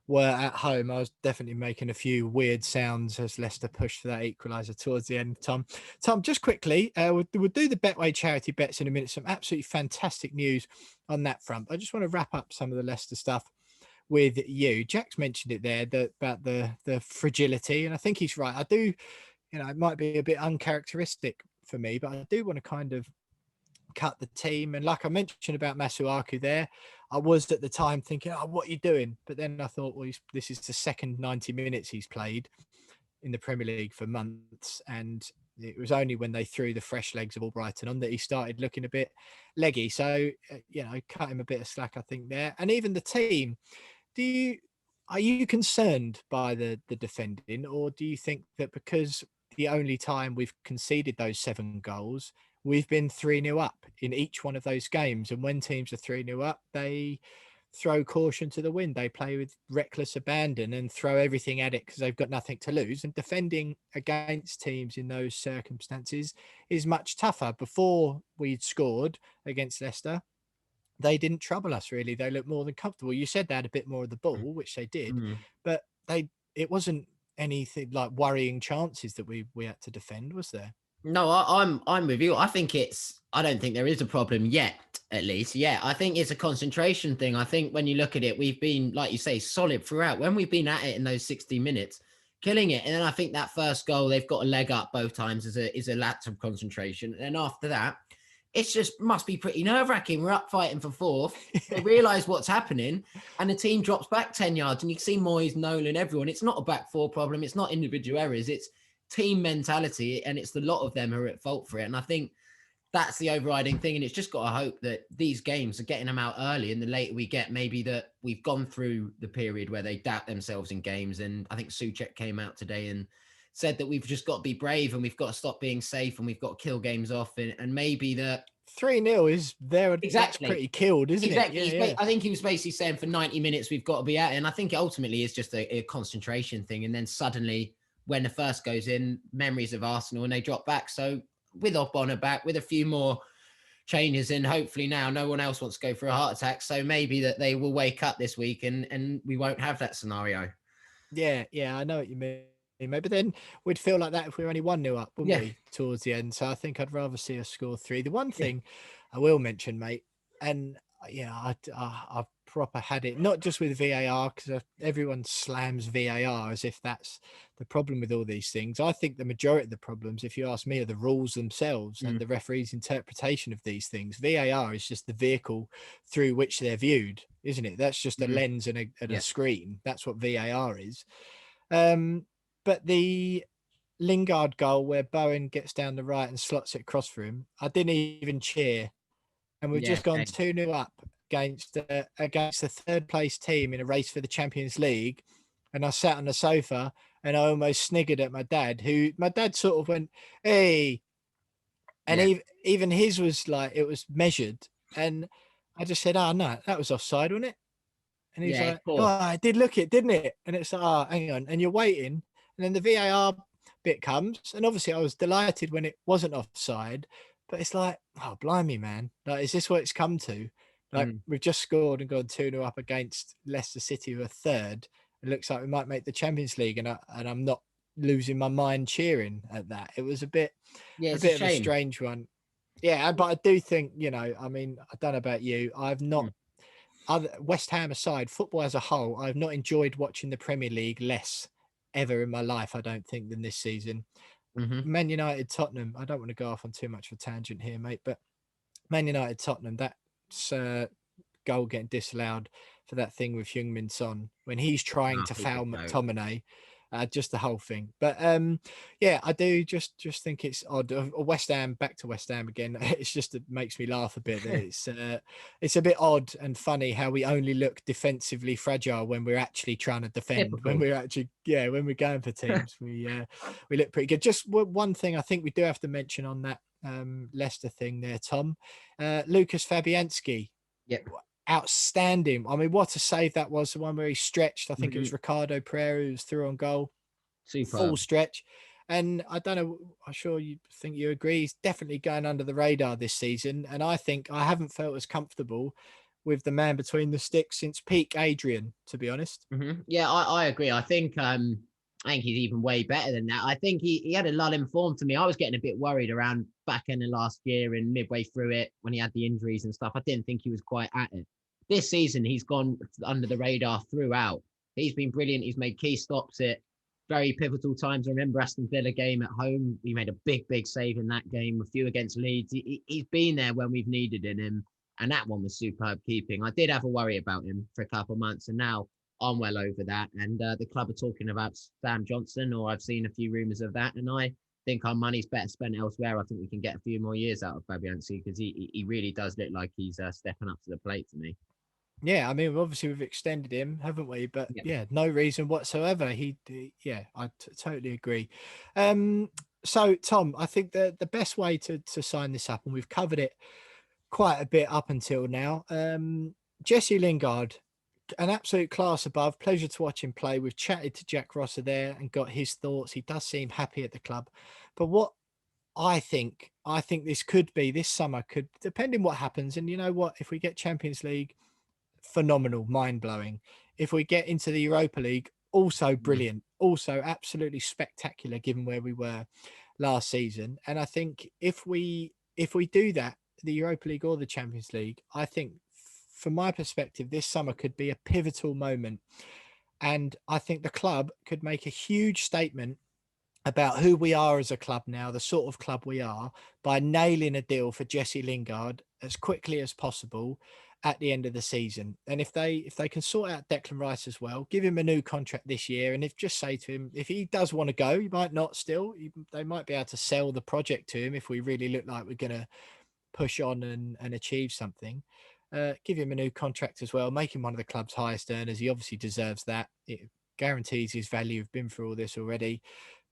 were at home. I was definitely making a few weird sounds as Leicester pushed for that equaliser towards the end. Tom, just quickly, we'll do the Betway charity bets in a minute. Some absolutely fantastic news on that front. I just want to wrap up some of the Leicester stuff with you. Jack's mentioned it there, about the fragility, and I think he's right. I do, it might be a bit uncharacteristic for me, but I do want to kind of cut the team. And like I mentioned about Masuaku there, I was at the time thinking, oh, what are you doing? But then I thought, well, this is the second 90 minutes he's played in the Premier League for months, and it was only when they threw the fresh legs of Albrighton on that he started looking a bit leggy. So, cut him a bit of slack, I think, there. And even the team, are you concerned by the defending, or do you think that because the only time we've conceded those 7 goals, we've been 3-0 up in each one of those games, and when teams are 3-0 up, they throw caution to the wind, they play with reckless abandon and throw everything at it because they've got nothing to lose? And defending against teams in those circumstances is much tougher. Before we'd scored against Leicester, they didn't trouble us really. They looked more than comfortable. You said they had a bit more of the ball, which they did, but it wasn't anything like worrying chances that we had to defend, was there? No, I'm with you. I don't think there is a problem yet, at least. Yeah, I think it's a concentration thing. I think when you look at it, we've been, like you say, solid throughout. When we've been at it in those 60 minutes, killing it. And then I think that first goal, they've got a leg up both times is a lapse of concentration. And after that, it's just must be pretty nerve-wracking. We're up fighting for fourth. They realise what's happening, and the team drops back 10 yards. And you can see Moyes, Nolan, everyone. It's not a back four problem. It's not individual errors. It's team mentality, and it's the lot of them who are at fault for it. And I think that's the overriding thing. And it's just got to hope that these games are getting them out early, and the later we get, maybe that we've gone through the period where they doubt themselves in games. And I think Souček came out today and said that we've just got to be brave, and we've got to stop being safe, and we've got to kill games off. And maybe that 3-0 is there. Exactly. That's pretty killed, isn't it? Yeah. I think he was basically saying for 90 minutes, we've got to be at it. And I think it ultimately is just a concentration thing. And then suddenly when the first goes in, memories of Arsenal, and they drop back. So with Ogbonna back, with a few more changes in, hopefully now no one else wants to go for a heart attack. So maybe that they will wake up this week and we won't have that scenario. Yeah, I know what you mean. Maybe then we'd feel like that if we were only 1-0 up, wouldn't we, towards the end? So I think I'd rather see us score 3. The one thing I will mention, mate, and I've proper had it, not just with VAR, because everyone slams VAR as if that's the problem with all these things. I think the majority of the problems, if you ask me, are the rules themselves and the referee's interpretation of these things. VAR is just the vehicle through which they're viewed, isn't it? That's just a lens and a screen. That's what VAR is. But the Lingard goal where Bowen gets down the right and slots it across for him, I didn't even cheer. And we've just gone 2-0 up against the third place team in a race for the Champions League. And I sat on the sofa and I almost sniggered at my dad sort of went, hey. And even his was like, it was measured. And I just said, oh, no, that was offside, wasn't it? And he's like, oh, I did look it, didn't it? And it's like, oh, hang on. And you're waiting. And then the VAR bit comes. And obviously I was delighted when it wasn't offside. But it's like, oh, blimey, man. Like, is this what it's come to? Like, we've just scored and gone 2-0 up against Leicester City, who are third. It looks like we might make the Champions League. And I'm not losing my mind cheering at that. It was a bit of a strange one. Yeah, but I do think, I mean, I don't know about you. I've not... West Ham aside, football as a whole, I've not enjoyed watching the Premier League less ever in my life, I don't think, than this season. Man United, Tottenham, I don't want to go off on too much of a tangent here, mate, but Man United, Tottenham, that's goal getting disallowed for that thing with Heung-min Son when he's trying to foul McTominay. Just the whole thing. But I do just think it's odd. West Ham, back to West Ham again. It makes me laugh a bit. It's a bit odd and funny how we only look defensively fragile when we're actually trying to defend. Typical. When we're going for teams, we look pretty good. Just one thing I think we do have to mention on that Leicester thing there, Tom. Lucas Fabianski. Yep. outstanding. I mean, what a save that was, the one where he stretched. I think it was Ricardo Pereira who was through on goal. Full stretch. And I don't know, I'm sure you think you agree, he's definitely going under the radar this season. And I think I haven't felt as comfortable with the man between the sticks since peak Adrian, to be honest. Yeah, I agree. I think he's even way better than that. I think he had a lull in form to me. I was getting a bit worried around back end of last year and midway through it when he had the injuries and stuff. I didn't think he was quite at it. This season, he's gone under the radar throughout. He's been brilliant. He's made key stops at very pivotal times. I remember Aston Villa game at home. He made a big save in that game, a few against Leeds. He's been there when we've needed him. And that one was superb keeping. I did have a worry about him for a couple of months, and now I'm well over that. And the club are talking about Sam Johnson, or I've seen a few rumours of that. And I think our money's better spent elsewhere. I think we can get a few more years out of Fabianski because he really does look like he's stepping up to the plate for me. Yeah, I mean, obviously we've extended him, haven't we? But yeah, no reason whatsoever. I totally agree. So Tom, I think the best way to sign this up, and we've covered it quite a bit up until now. Jesse Lingard, an absolute class above. Pleasure to watch him play. We've chatted to Jack Rosser there and got his thoughts. He does seem happy at the club. But what I think this summer could, depending what happens. And you know what, if we get Champions League, phenomenal, mind-blowing. If we get into the Europa League, also brilliant, also absolutely spectacular given where we were last season. And I think if we do that, the Europa League or the Champions League, I think from my perspective, this summer could be a pivotal moment. And I think the club could make a huge statement about who we are as a club now, the sort of club we are, by nailing a deal for Jesse Lingard as quickly as possible at the end of the season. And if they can sort out Declan Rice as well, give him a new contract this year, and just say to him, if he does want to go, he might not still, they might be able to sell the project to him if we really look like we're going to push on and achieve something. Give him a new contract as well, make him one of the club's highest earners. He obviously deserves that. It guarantees his value. We've been through all this already.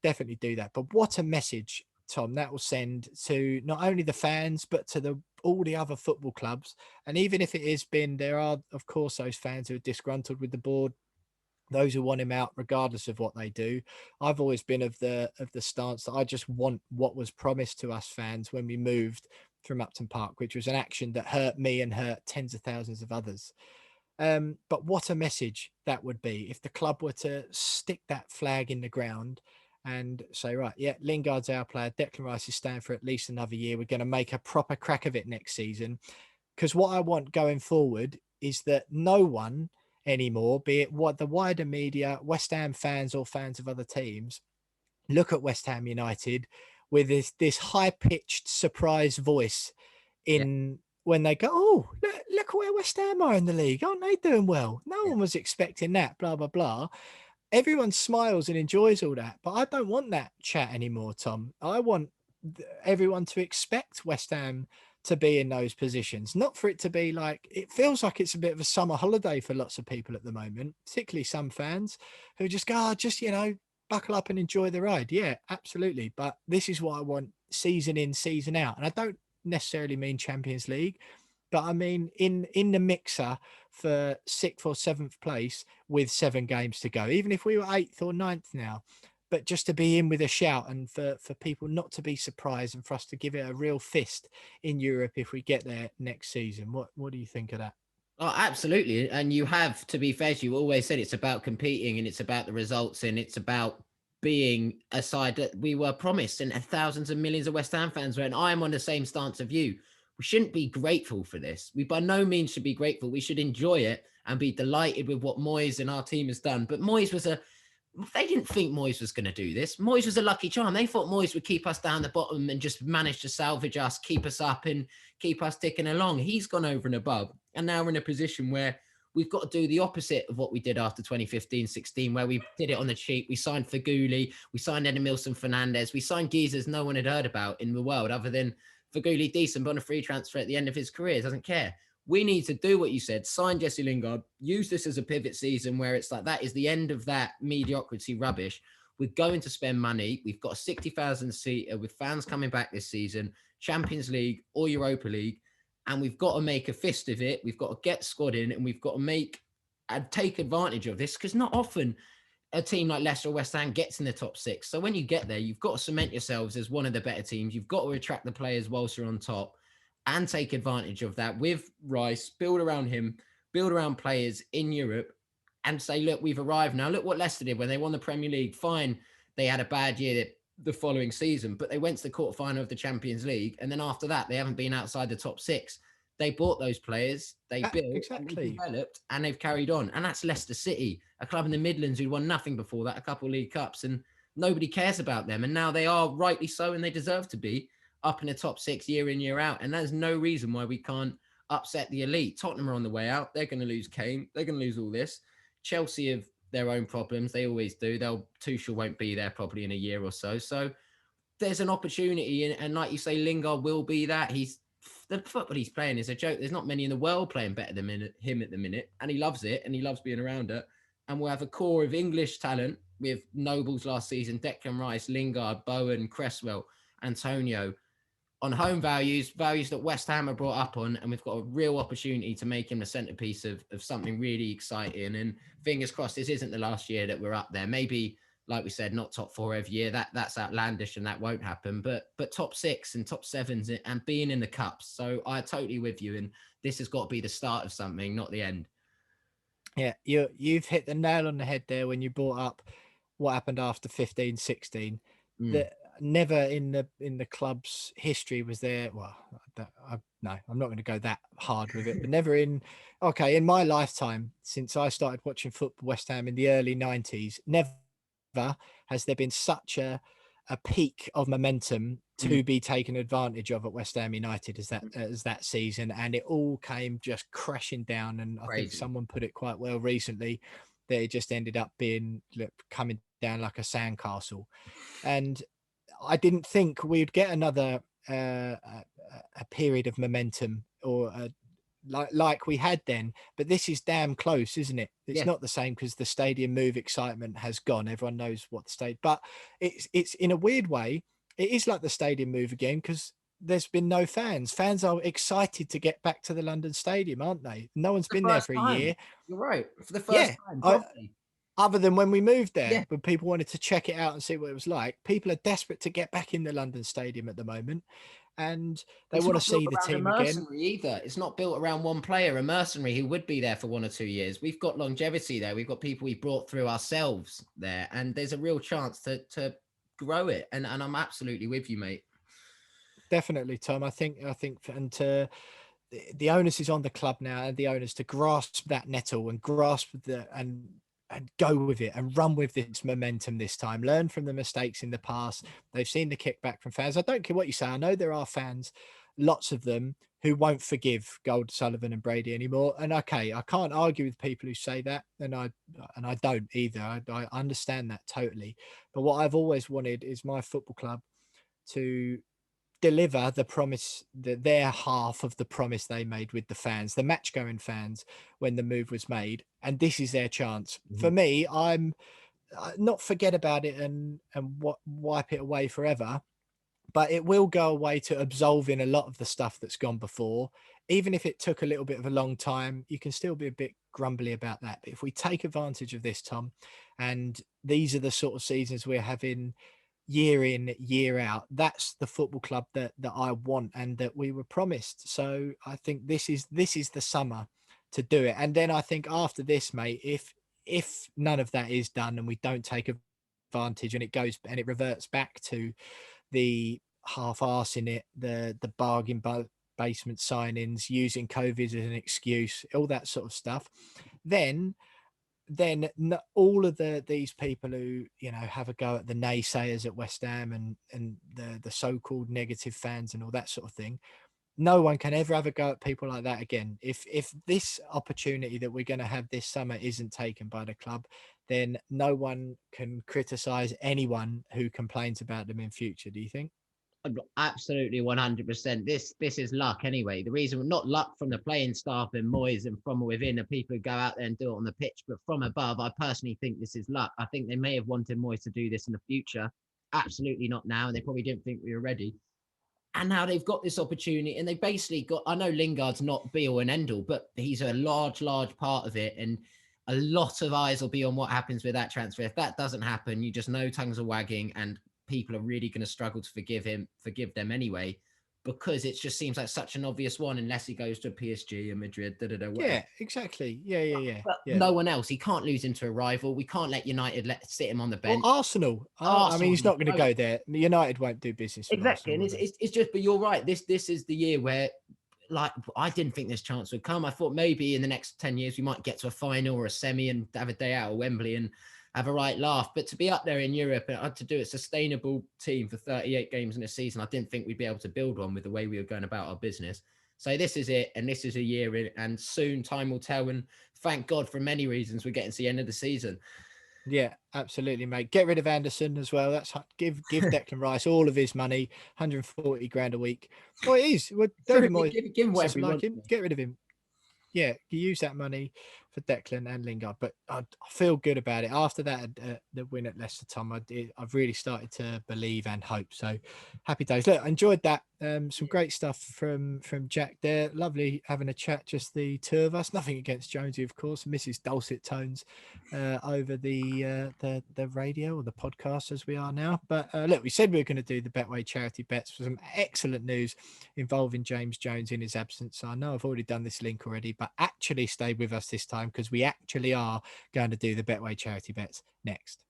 Definitely do that. But what a message, Tom, that will send to not only the fans, but to all the other football clubs. And even if it has been, there are, of course, those fans who are disgruntled with the board, those who want him out, regardless of what they do. I've always been of the stance that I just want what was promised to us fans when we moved from Upton Park, which was an action that hurt me and hurt tens of thousands of others. But what a message that would be if the club were to stick that flag in the ground and say, right, yeah, Lingard's our player. Declan Rice is staying for at least another year. We're going to make a proper crack of it next season. Because what I want going forward is that no one anymore, be it what the wider media, West Ham fans or fans of other teams, look at West Ham United with this high-pitched surprise voice when they go, oh, look where West Ham are in the league. Aren't they doing well? No one was expecting that, blah, blah, blah. Everyone smiles and enjoys all that, but I don't want that chat anymore, Tom. I want everyone to expect West Ham to be in those positions, not for it to be like, it feels like it's a bit of a summer holiday for lots of people at the moment, particularly some fans who just go, buckle up and enjoy the ride. Yeah, absolutely. But this is what I want season in, season out. And I don't necessarily mean Champions League, but I mean in the mixer for 6th or 7th place with 7 games to go, even if we were 8th or 9th now, but just to be in with a shout and for people not to be surprised and for us to give it a real fist in Europe if we get there next season. What do you think of that? Oh, absolutely. And you have, to be fair, you always said it's about competing and it's about the results and it's about being a side that we were promised and thousands and millions of West Ham fans were. And I'm on the same stance of you. We shouldn't be grateful for this. We by no means should be grateful. We should enjoy it and be delighted with what Moyes and our team has done. But they didn't think Moyes was going to do this. Moyes was a lucky charm. They thought Moyes would keep us down the bottom and just manage to salvage us, keep us up and keep us ticking along. He's gone over and above. And now we're in a position where we've got to do the opposite of what we did after 2015-16, where we did it on the cheap. We signed Faguli, we signed Edmilson Fernandez, we signed geezers no one had heard about in the world other than Faguli, decent, but on a free transfer at the end of his career, doesn't care. We need to do what you said, sign Jesse Lingard, use this as a pivot season where it's like that is the end of that mediocrity rubbish. We're going to spend money. We've got a 60,000 seater with fans coming back this season, Champions League or Europa League. and we've got to make a fist of it. We've got to get squad in, and we've got to make and take advantage of this, because not often a team like Leicester or West Ham gets in the top 6. So when you get there, you've got to cement yourselves as one of the better teams. You've got to attract the players whilst you're on top and take advantage of that with Rice, build around him, build around players in Europe, and say, look, we've arrived now. Look what Leicester did when they won the Premier League. Fine, they had a bad year the following season, but they went to the quarterfinal of the Champions League. And then after that, they haven't been outside the top 6. They bought those players, they built, exactly, and they developed, and they've carried on. And that's Leicester City, a club in the Midlands who won nothing before that, a couple of League Cups, and nobody cares about them. And now they are, rightly so, and they deserve to be up in the top 6 year in, year out. And there's no reason why we can't upset the elite. Tottenham are on the way out. They're going to lose Kane. They're going to lose all this. Chelsea have their own problems. They always do. Tuchel won't be there probably in a year or so. So there's an opportunity. And like you say, Lingard will be that. The football he's playing is a joke. There's not many in the world playing better than him at the minute. And he loves it, and he loves being around it. And we'll have a core of English talent with Nobles last season, Declan Rice, Lingard, Bowen, Cresswell, Antonio, on home values that West Ham are brought up on. And we've got a real opportunity to make him the centerpiece of something really exciting. And fingers crossed, this isn't the last year that we're up there. Maybe, like we said, not top 4 every year. That's outlandish and that won't happen. But top 6 and top 7s and being in the cups. So I totally with you. And this has got to be the start of something, not the end. Yeah, you've hit the nail on the head there when you brought up what happened after 15-16. That never in the club's history was there. Well, no, I'm not going to go that hard with it, but never in my lifetime since I started watching football, West Ham in the early 90s, never has there been such a peak of momentum to be taken advantage of at West Ham United as that season, and it all came just crashing down. And I think someone put it quite well recently that it just ended up being coming down like a sandcastle. And I didn't think we'd get another a period of momentum or like we had then, but this is damn close, isn't it? It's not the same because the stadium move excitement has gone. Everyone knows what the state, but it's in a weird way, it is like the stadium move again, because there's been no fans. Fans are excited to get back to the London Stadium, aren't they? No one's been there for a year. You're right. For the first time, probably. Other than when we moved there, when people wanted to check it out and see what it was like. People are desperate to get back in the London Stadium at the moment, and they want to see the team again. Either it's not built around one player, a mercenary who would be there for 1 or 2 years. We've got longevity there. We've got people we brought through ourselves there, and there's a real chance to grow it. And I'm absolutely with you, mate. Definitely, Tom. I think, and the onus is on the club now, and the owners to grasp that nettle and grasp and go with it and run with this momentum this time. Learn from the mistakes in the past. They've seen the kickback from fans. I don't care what you say. I know there are fans, lots of them, who won't forgive Gold, Sullivan and Brady anymore. And okay, I can't argue with people who say that. And I don't either. I understand that totally. But what I've always wanted is my football club to deliver the promise, their half of the promise they made with the fans, the match going fans, when the move was made. And this is their chance. For me, I'm not forget about it and wipe it away forever, but it will go away to absolving a lot of the stuff that's gone before. Even if it took a little bit of a long time, you can still be a bit grumbly about that. But if we take advantage of this, Tom, and these are the sort of seasons we're having year in, year out, that's the football club that I want and that we were promised. So I think this is the summer to do it. And then I think after this, mate, if none of that is done and we don't take advantage and it reverts back to the half-arsing it, the bargain basement signings, using COVID as an excuse, all that sort of stuff, then all of these people who have a go at the naysayers at West Ham and the so-called negative fans and all that sort of thing, no one can ever have a go at people like that again. If this opportunity that we're going to have this summer isn't taken by the club, then no one can criticize anyone who complains about them in future. Do you think? Absolutely, 100%. This is luck anyway. The reason, not luck from the playing staff and Moyes and from within, the people who go out there and do it on the pitch, but from above, I personally think this is luck. I think they may have wanted Moyes to do this in the future. Absolutely not now, and they probably didn't think we were ready. and now they've got this opportunity, and they basically got, I know Lingard's not be all and end all, but he's a large part of it. And a lot of eyes will be on what happens with that transfer. If that doesn't happen, you just know tongues are wagging, and people are really going to struggle to forgive them anyway, because it just seems like such an obvious one, unless he goes to PSG and Madrid, whatever. Yeah, exactly. Yeah. But no one else. He can't lose into a rival. We can't let United sit him on the bench. Well, Arsenal. I mean, he's not going to go there. United won't do business with exactly. Arsenal, And it's just, but you're right. This is the year where, like, I didn't think this chance would come. I thought maybe in the next 10 years we might get to a final or a semi and have a day out at Wembley and have a right laugh. But to be up there in Europe and to do a sustainable team for 38 games in a season, I didn't think we'd be able to build one with the way we were going about our business. So this is it, and this is a year in, and soon time will tell. And thank God, for many reasons, we're getting to the end of the season. Yeah, absolutely, mate. Get rid of Anderson as well. That's give Declan Rice all of his money, 140 grand a week. Well, it is. Well, David Moyes, give him whatever like him. Get rid of him. Yeah, you use that money for Declan and Lingard, but I feel good about it. After that, the win at Leicester, Tom, I've really started to believe and hope. So happy days. Look, I enjoyed that. Some great stuff from Jack there. Lovely having a chat, just the two of us. Nothing against Jonesy, of course. Misses dulcet tones over the radio or the podcast as we are now. But look, we said we were going to do the Betway charity bets for some excellent news involving James Jones in his absence. So I know I've already done this link already, but actually stay with us this time, because we actually are going to do the Betway charity bets next.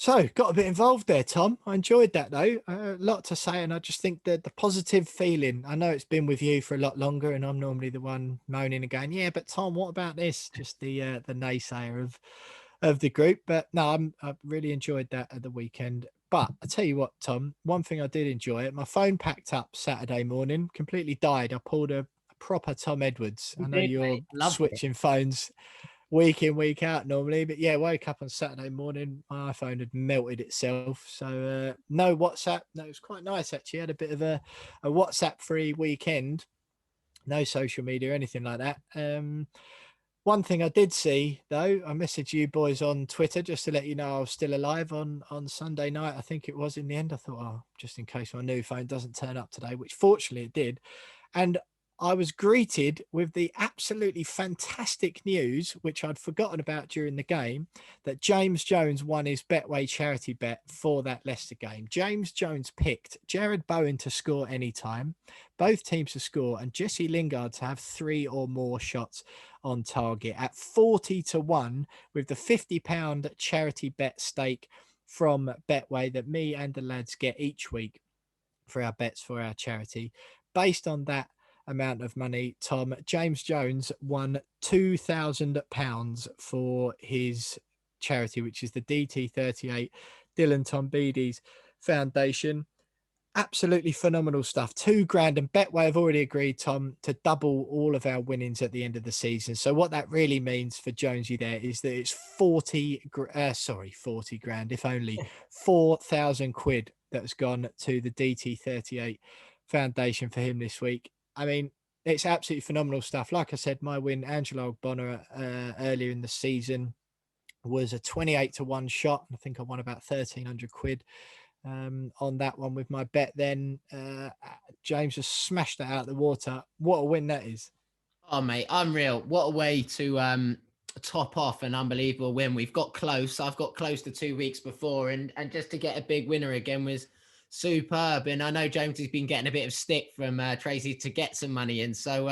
So got a bit involved there, Tom. I enjoyed that though. A lot to say, and I just think that the positive feeling, I know it's been with you for a lot longer, and I'm normally the one moaning and going, yeah, but Tom, what about this? Just the naysayer of the group. But no, I really enjoyed that at the weekend. But I tell you what, Tom, one thing I did enjoy, my phone packed up Saturday morning, completely died. I pulled a proper Tom Edwards. I know you're switching phones week in, week out normally, but yeah, woke up on Saturday morning, my iPhone had melted itself. So no WhatsApp. No, it was quite nice actually. I had a bit of a WhatsApp free weekend. No social media or anything like that. One thing I did see, though, I messaged you boys on Twitter just to let you know I was still alive on Sunday night. I think it was in the end. I thought, oh, just in case my new phone doesn't turn up today, which fortunately it did. And I was greeted with the absolutely fantastic news, which I'd forgotten about during the game, that James Jones won his Betway charity bet for that Leicester game. James Jones picked Jarrod Bowen to score anytime, both teams to score, and Jesse Lingard to have 3 or more shots on target at 40-1, with the £50 charity bet stake from Betway that me and the lads get each week for our bets for our charity. Based on that amount of money, Tom, James Jones won £2,000 for his charity, which is the DT38 Dylan Tombides Foundation. Absolutely phenomenal stuff. £2,000, and Betway have already agreed, Tom, to double all of our winnings at the end of the season. So what that really means for Jonesy there is that it's 40 grand, if only 4,000 quid that has gone to the DT38 Foundation for him this week. I mean, it's absolutely phenomenal stuff. Like I said, my win, Angelo Bonner, earlier in the season was a 28-1 shot. I think I won about 1,300 quid on that one with my bet. Then James just smashed that out of the water. What a win that is. Oh, mate, unreal. What a way to top off an unbelievable win. We've got close. I've got close to 2 weeks before, and just to get a big winner again was superb. And I know James has been getting a bit of stick from Tracy to get some money in. So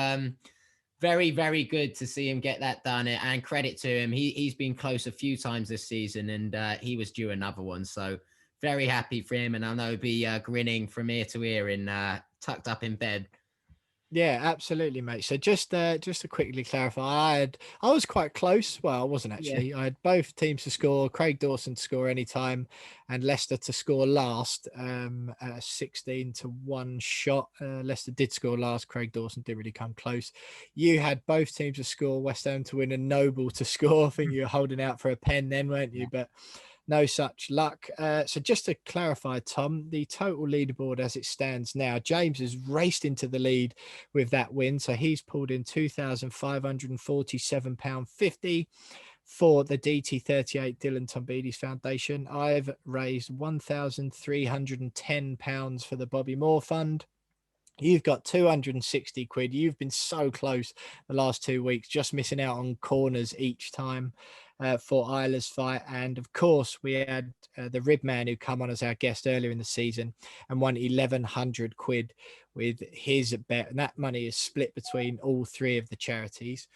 very, very good to see him get that done, and credit to him. He's been close a few times this season, and he was due another one. So very happy for him, and I know he'll be grinning from ear to ear and tucked up in bed. Yeah, absolutely, mate. So just to quickly clarify, I was quite close. Well, I wasn't actually. Yeah. I had both teams to score, Craig Dawson to score anytime, and Leicester to score last, at a 16-1 shot. Leicester did score last. Craig Dawson didn't really come close. You had both teams to score, West Ham to win and Noble to score. I think you were holding out for a pen then, weren't you? But no such luck. So just to clarify, Tom, the total leaderboard as it stands now, James has raced into the lead with that win. So he's pulled in £2,547.50 for the DT38 Dylan Tombides Foundation. I've raised £1,310 for the Bobby Moore Fund. You've got 260 quid. You've been so close the last 2 weeks, just missing out on corners each time for Isla's fight. And of course, we had the Rib Man who come on as our guest earlier in the season and won 1,100 quid with his bet. And that money is split between all three of the charities.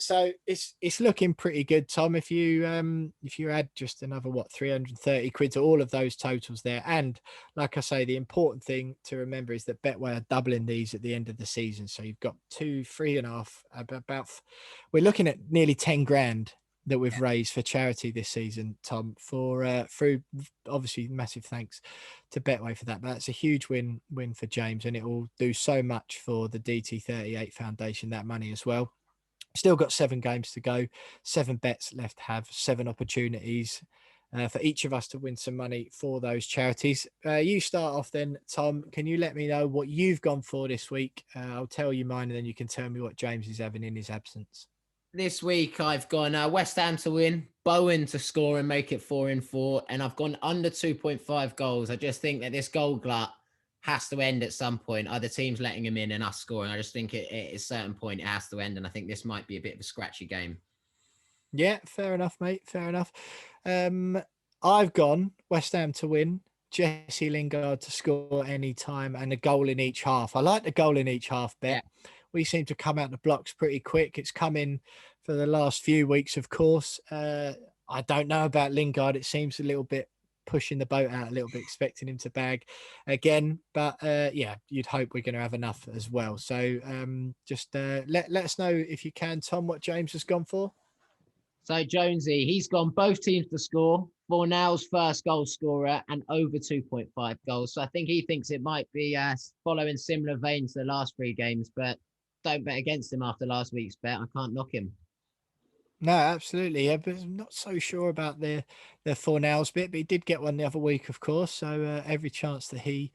So it's looking pretty good, Tom. If you add just another 330 quid to all of those totals there, and like I say, the important thing to remember is that Betway are doubling these at the end of the season. So you've got 3.5, we're looking at nearly 10 grand that we've raised for charity this season, Tom. Through obviously massive thanks to Betway for that. But that's a huge win for James, and it will do so much for the DT38 Foundation, that money as well. Still got 7 games to go, 7 bets left to have, 7 opportunities for each of us to win some money for those charities. You start off then, Tom. Can you let me know what you've gone for this week? I'll tell you mine, and then you can tell me what James is having in his absence. This week I've gone West Ham to win, Bowen to score and make it 4-4, and I've gone under 2.5 goals. I just think that this goal glut has to end at some point. Either teams letting him in and us scoring. I just think at a certain point it has to end, and I think this might be a bit of a scratchy game. Yeah, fair enough, mate. Fair enough. I've gone West Ham to win, Jesse Lingard to score any time, and a goal in each half. I like the goal in each half bet. Yeah. We seem to come out the blocks pretty quick. It's come in for the last few weeks, of course. I don't know about Lingard. It seems a little bit pushing the boat out a little bit, expecting him to bag again. But yeah, you'd hope we're going to have enough as well. So just let us know if you can, Tom, what James has gone for. So Jonesy, he's gone both teams to score, Fornell's first goal scorer, and over 2.5 goals. So I think he thinks it might be following similar veins to the last 3 games, but don't bet against him after last week's bet. I can't knock him. No, absolutely. Yeah, but I'm not so sure about the Fornell's bit, but he did get one the other week, of course. So every chance that he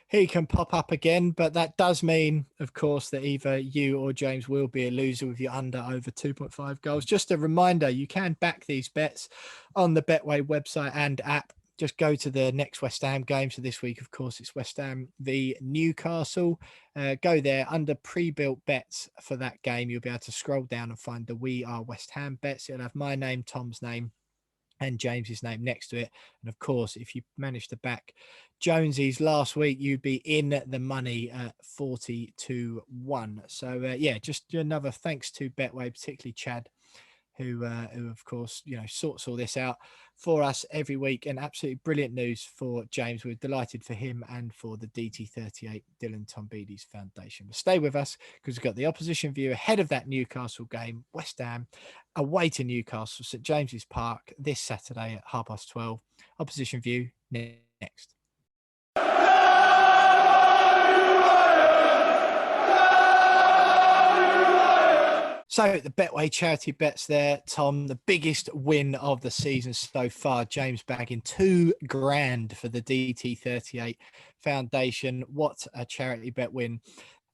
can pop up again. But that does mean, of course, that either you or James will be a loser with your under over 2.5 goals. Just a reminder, you can back these bets on the Betway website and app. Just go to the next West Ham game. So this week, of course, it's West Ham v Newcastle. Go there under pre-built bets for that game. You'll be able to scroll down and find the We Are West Ham bets. It'll have my name, Tom's name, and James's name next to it. And of course, if you manage to back Jonesy's last week, you'd be in the money at 40-1. So yeah, just another thanks to Betway, particularly Chad, who of course, sorts all this out for us every week. And absolutely brilliant news for James. We're delighted for him and for the DT38 Dylan Tombides Foundation. But stay with us because we've got the opposition view ahead of that Newcastle game. West Ham away to Newcastle, St James's Park this Saturday at 12:30. Opposition view next. So the Betway charity bets there, Tom, the biggest win of the season so far. James bagging 2 grand for the DT38 Foundation. What a charity bet win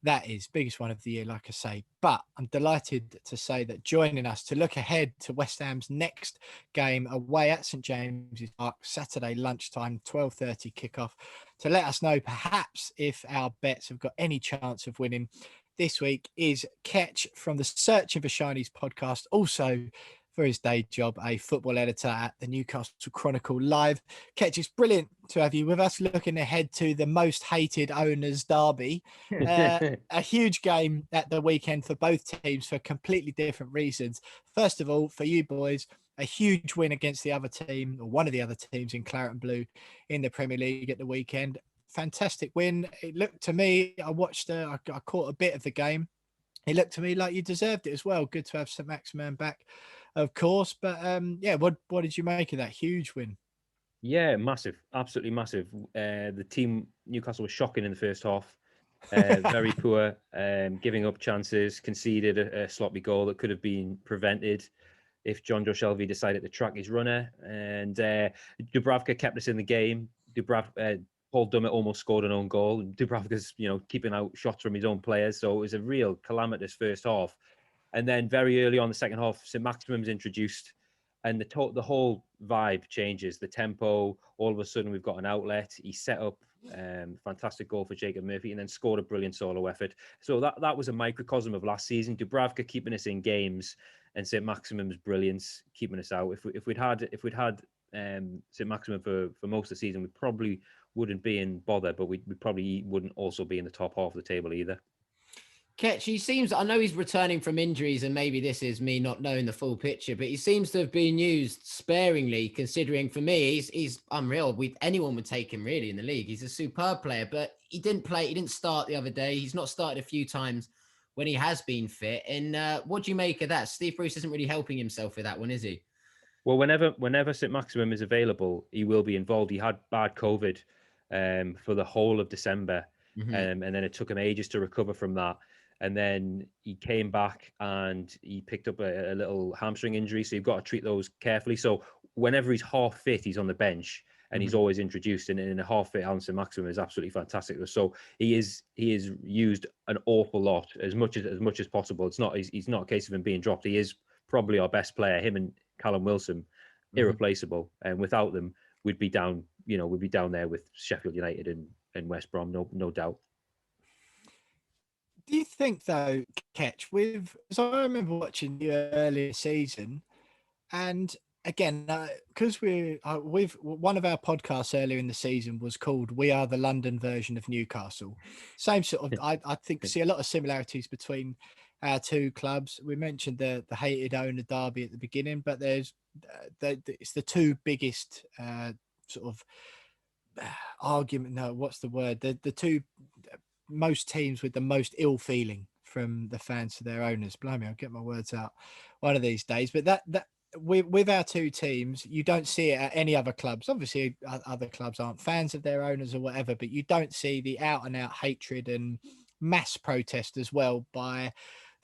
that is. Biggest one of the year, like I say. But I'm delighted to say that joining us to look ahead to West Ham's next game away at St James's Park, Saturday lunchtime, 12:30 kickoff, to let us know perhaps if our bets have got any chance of winning this week is Ketch from the Searching for Shinies podcast, also for his day job, a football editor at the Newcastle Chronicle Live. Ketch, it's brilliant to have you with us, looking ahead to the most hated owners derby. A huge game at the weekend for both teams for completely different reasons. First of all, for you boys, a huge win against the other team, or one of the other teams in Claret and Blue in the Premier League at the weekend. Fantastic win. It looked to me, I caught a bit of the game. It looked to me like you deserved it as well. Good to have St Maximin back, of course. But yeah, what did you make of that huge win? Yeah, massive, absolutely massive. The team, Newcastle, was shocking in the first half. Very poor, giving up chances, conceded a sloppy goal that could have been prevented if John Joe Shelby decided to track his runner. And Dubravka kept us in the game. Paul Dummett almost scored an own goal. Dubravka's, keeping out shots from his own players. So it was a real calamitous first half. And then very early on the second half, St Maximum's introduced. and the whole vibe changes. The tempo. All of a sudden, we've got an outlet. He set up fantastic goal for Jacob Murphy, and then scored a brilliant solo effort. So that was a microcosm of last season. Dubravka keeping us in games, and St. Maximum's brilliance keeping us out. If we'd had St. Maximum for most of the season, we probably wouldn't be in bother, but we probably wouldn't also be in the top half of the table either. Ketch, he seems, I know he's returning from injuries, and maybe this is me not knowing the full picture, but he seems to have been used sparingly, considering for me, he's unreal. Anyone would take him really in the league. He's a superb player, but he didn't start the other day. He's not started a few times when he has been fit. And what do you make of that? Steve Bruce isn't really helping himself with that one, is he? Well, whenever St. Maximum is available, he will be involved. He had bad COVID for the whole of December, and then it took him ages to recover from that. And then he came back and he picked up a little hamstring injury. So you've got to treat those carefully. So whenever he's half fit, he's on the bench and he's always introduced. And in a half fit, Alan St. Maximum is absolutely fantastic. So he is used an awful lot, as much as possible. He's not a case of him being dropped. He is probably our best player. Him and Callum Wilson, irreplaceable. And without them, we'd be down. We'd be down there with Sheffield United and West Brom, no doubt. Do you think, though, Ketch, because I remember watching you earlier season, and again, because we've one of our podcasts earlier in the season was called "We Are the London Version of Newcastle." Same sort of, I think, see a lot of similarities between our two clubs. We mentioned the hated owner derby at the beginning, but it's the two biggest sort of argument. No, what's the word? The two most teams with the most ill feeling from the fans to their owners. Blimey, I'll get my words out one of these days. But that with our two teams, you don't see it at any other clubs. Obviously, other clubs aren't fans of their owners or whatever, but you don't see the out and out hatred and mass protest as well by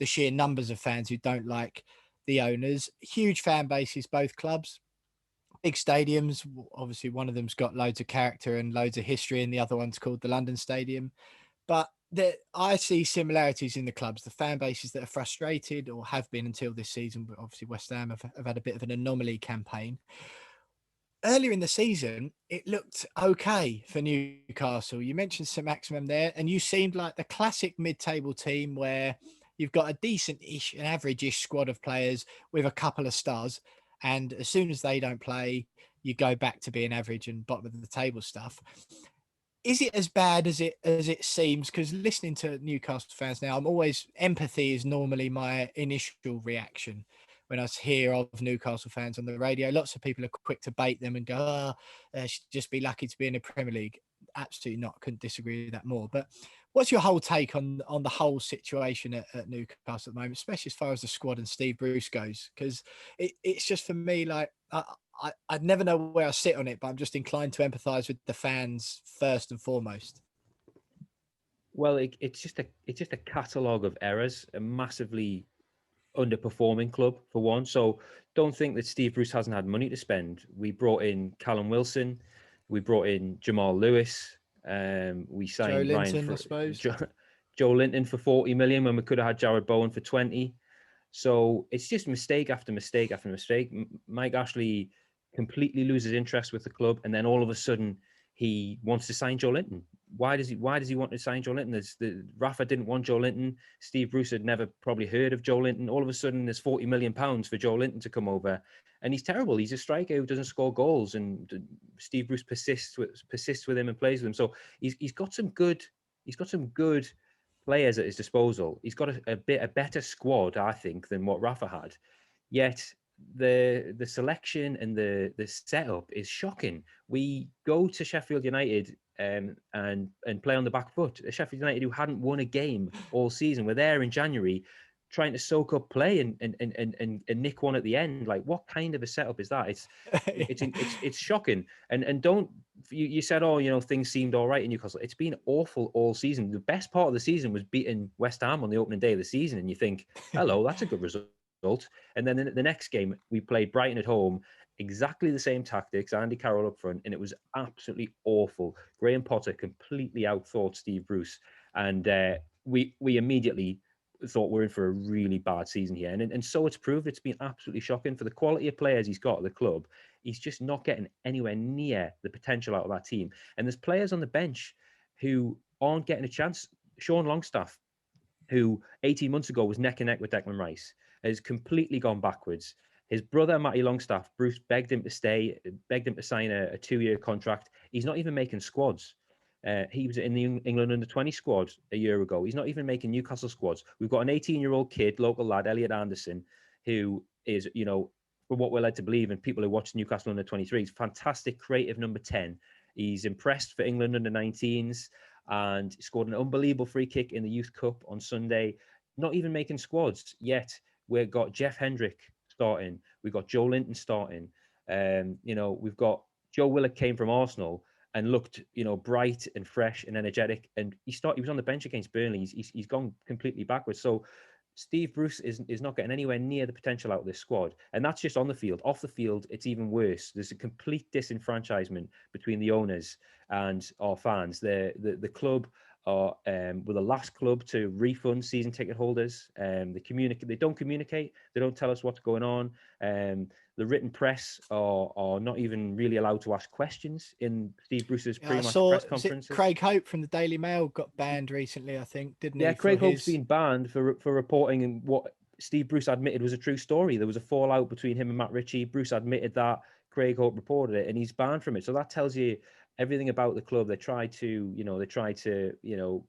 the sheer numbers of fans who don't like the owners. Huge fan bases, both clubs. Big stadiums. Obviously, one of them's got loads of character and loads of history, and the other one's called the London Stadium. But I see similarities in the clubs, the fan bases that are frustrated or have been until this season. But obviously, West Ham have had a bit of an anomaly campaign. Earlier in the season, it looked okay for Newcastle. You mentioned St. Maximum there, and you seemed like the classic mid-table team where you've got a decent-ish, an average-ish squad of players with a couple of stars. And as soon as they don't play, you go back to being average and bottom of the table stuff. Is it as bad as it seems? Because listening to Newcastle fans now, empathy is normally my initial reaction when I hear of Newcastle fans on the radio. Lots of people are quick to bait them and go, should just be lucky to be in the Premier League. Absolutely not. Couldn't disagree with that more. But what's your whole take on the whole situation at Newcastle at the moment, especially as far as the squad and Steve Bruce goes? Because it's just, for me, like, I'd never know where I sit on it, but I'm just inclined to empathise with the fans first and foremost. Well, it's just a catalogue of errors, a massively underperforming club for one. So don't think that Steve Bruce hasn't had money to spend. We brought in Callum Wilson, we brought in Jamal Lewis, we signed Joe Linton, I suppose. Joe Linton for 40 million when we could have had Jarrod Bowen for 20. So it's just mistake after mistake after mistake. Mike Ashley completely loses interest with the club, and then all of a sudden he wants to sign Joe Linton. Why does he want to sign Joe Linton? Rafa didn't want Joe Linton. Steve Bruce had never probably heard of Joe Linton. All of a sudden there's 40 million pounds for Joe Linton to come over, and he's terrible. He's a striker who doesn't score goals, and Steve Bruce persists with him and plays with him. So he's got some good players at his disposal. He's got a better squad, I think, than what Rafa had. Yet the selection and the setup is shocking. We go to Sheffield United and play on the back foot. Sheffield United, who hadn't won a game all season, were there in January trying to soak up play and nick one at the end. Like, what kind of a setup is that? It's shocking. And don't, you said, things seemed all right in Newcastle. It's been awful all season. The best part of the season was beating West Ham on the opening day of the season, and you think, hello, that's a good result. And then the next game, we played Brighton at home, exactly the same tactics, Andy Carroll up front, and it was absolutely awful. Graham Potter completely outthought Steve Bruce, and we immediately thought we're in for a really bad season here. And so it's proved. It's been absolutely shocking for the quality of players he's got at the club. He's just not getting anywhere near the potential out of that team. And there's players on the bench who aren't getting a chance. Sean Longstaff, who 18 months ago was neck and neck with Declan Rice, has completely gone backwards. His brother, Matty Longstaff, Bruce begged him to stay, begged him to sign a 2-year contract. He's not even making squads. He was in the England under-20 squad a year ago. He's not even making Newcastle squads. We've got an 18-year-old kid, local lad, Elliot Anderson, who is, for what we're led to believe, and people who watch Newcastle under-23, he's fantastic, creative number 10. He's impressed for England under-19s and scored an unbelievable free kick in the Youth Cup on Sunday. Not even making squads yet. We've got Jeff Hendrick starting. We've got Joe Linton starting. We've got Joe Willock came from Arsenal and looked, bright and fresh and energetic. And he was on the bench against Burnley. He's gone completely backwards. So Steve Bruce is not getting anywhere near the potential out of this squad. And that's just on the field. Off the field, it's even worse. There's a complete disenfranchisement between the owners and our fans. The club are were the last club to refund season ticket holders. They don't communicate. They don't tell us what's going on. The written press are not even really allowed to ask questions in Steve Bruce's pre-match press conferences. Craig Hope from the Daily Mail got banned recently, I think, didn't he? Yeah, Craig Hope's been banned for reporting what Steve Bruce admitted was a true story. There was a fallout between him and Matt Ritchie. Bruce admitted that. Craig Hope reported it, and he's banned from it. So that tells you everything about the club. They try to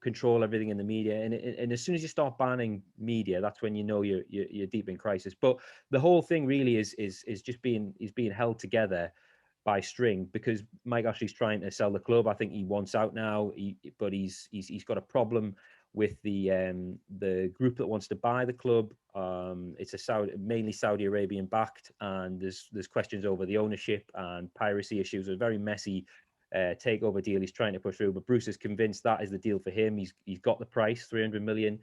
control everything in the media, and as soon as you start banning media, that's when you know you're deep in crisis. But the whole thing really is just being held together by string, because Mike Ashley's trying to sell the club. I think he wants out now, but he's got a problem with the group that wants to buy the club. It's mainly Saudi Arabian backed, and there's questions over the ownership and piracy issues. A very messy takeover deal he's trying to push through, but Bruce is convinced that is the deal for him. He's got the price, 300 million.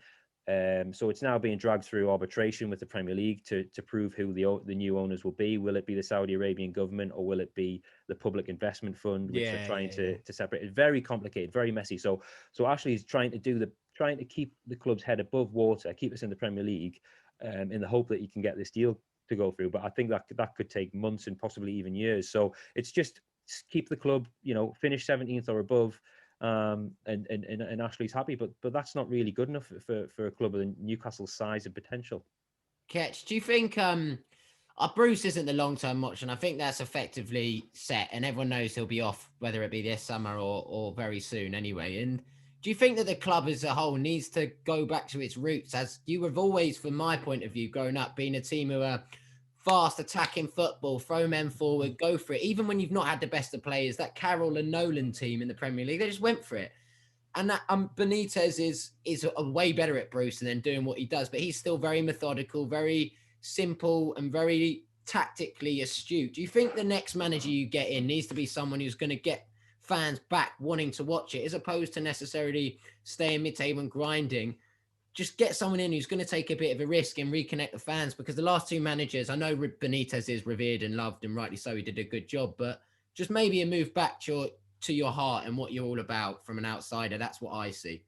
So it's now being dragged through arbitration with the Premier League to prove who the new owners will be. Will it be the Saudi Arabian government, or will it be the Public Investment Fund, which they're trying to separate? It's very complicated, very messy. So Ashley is trying to keep the club's head above water, keep us in the Premier League, in the hope that he can get this deal to go through. But I think that could take months and possibly even years. So it's just keep the club, finish 17th or above. And Ashley's happy, but that's not really good enough for a club of Newcastle's size and potential. Ketch, do you think Bruce isn't the long-term option? I think that's effectively set, and everyone knows he'll be off, whether it be this summer or very soon anyway. And do you think that the club as a whole needs to go back to its roots, as you have always, from my point of view, growing up, being a team who are fast attacking football, throw men forward, go for it. Even when you've not had the best of players, that Carroll and Nolan team in the Premier League, they just went for it. And that Benitez is a way better at Bruce than doing what he does, but he's still very methodical, very simple, and very tactically astute. Do you think the next manager you get in needs to be someone who's going to get fans back wanting to watch it, as opposed to necessarily staying mid-table and grinding? Just get someone in who's going to take a bit of a risk and reconnect the fans, because the last two managers, I know Benitez is revered and loved, and rightly so, he did a good job, but just maybe a move back to your heart and what you're all about from an outsider. That's what I see.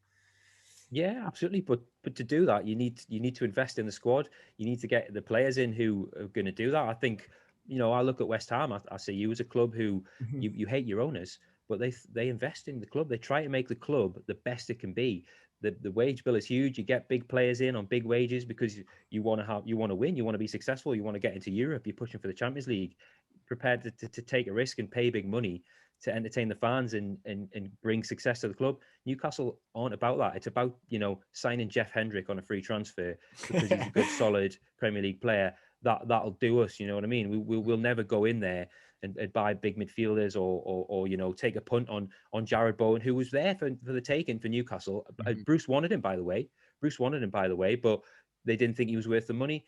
Yeah, absolutely. But to do that, you need to invest in the squad. You need to get the players in who are going to do that. I think, I look at West Ham. I see you as a club who you hate your owners, but they invest in the club. They try to make the club the best it can be. The wage bill is huge. You get big players in on big wages because you want to win. You want to be successful. You want to get into Europe. You're pushing for the Champions League. Prepared to take a risk and pay big money to entertain the fans and bring success to the club. Newcastle aren't about that. It's about, signing Jeff Hendrick on a free transfer because he's a good, solid Premier League player. That'll do us. You know what I mean? We'll never go in there and buy big midfielders or take a punt on Jarrod Bowen, who was there for the taking for Newcastle. Mm-hmm. Bruce wanted him, by the way, but they didn't think he was worth the money.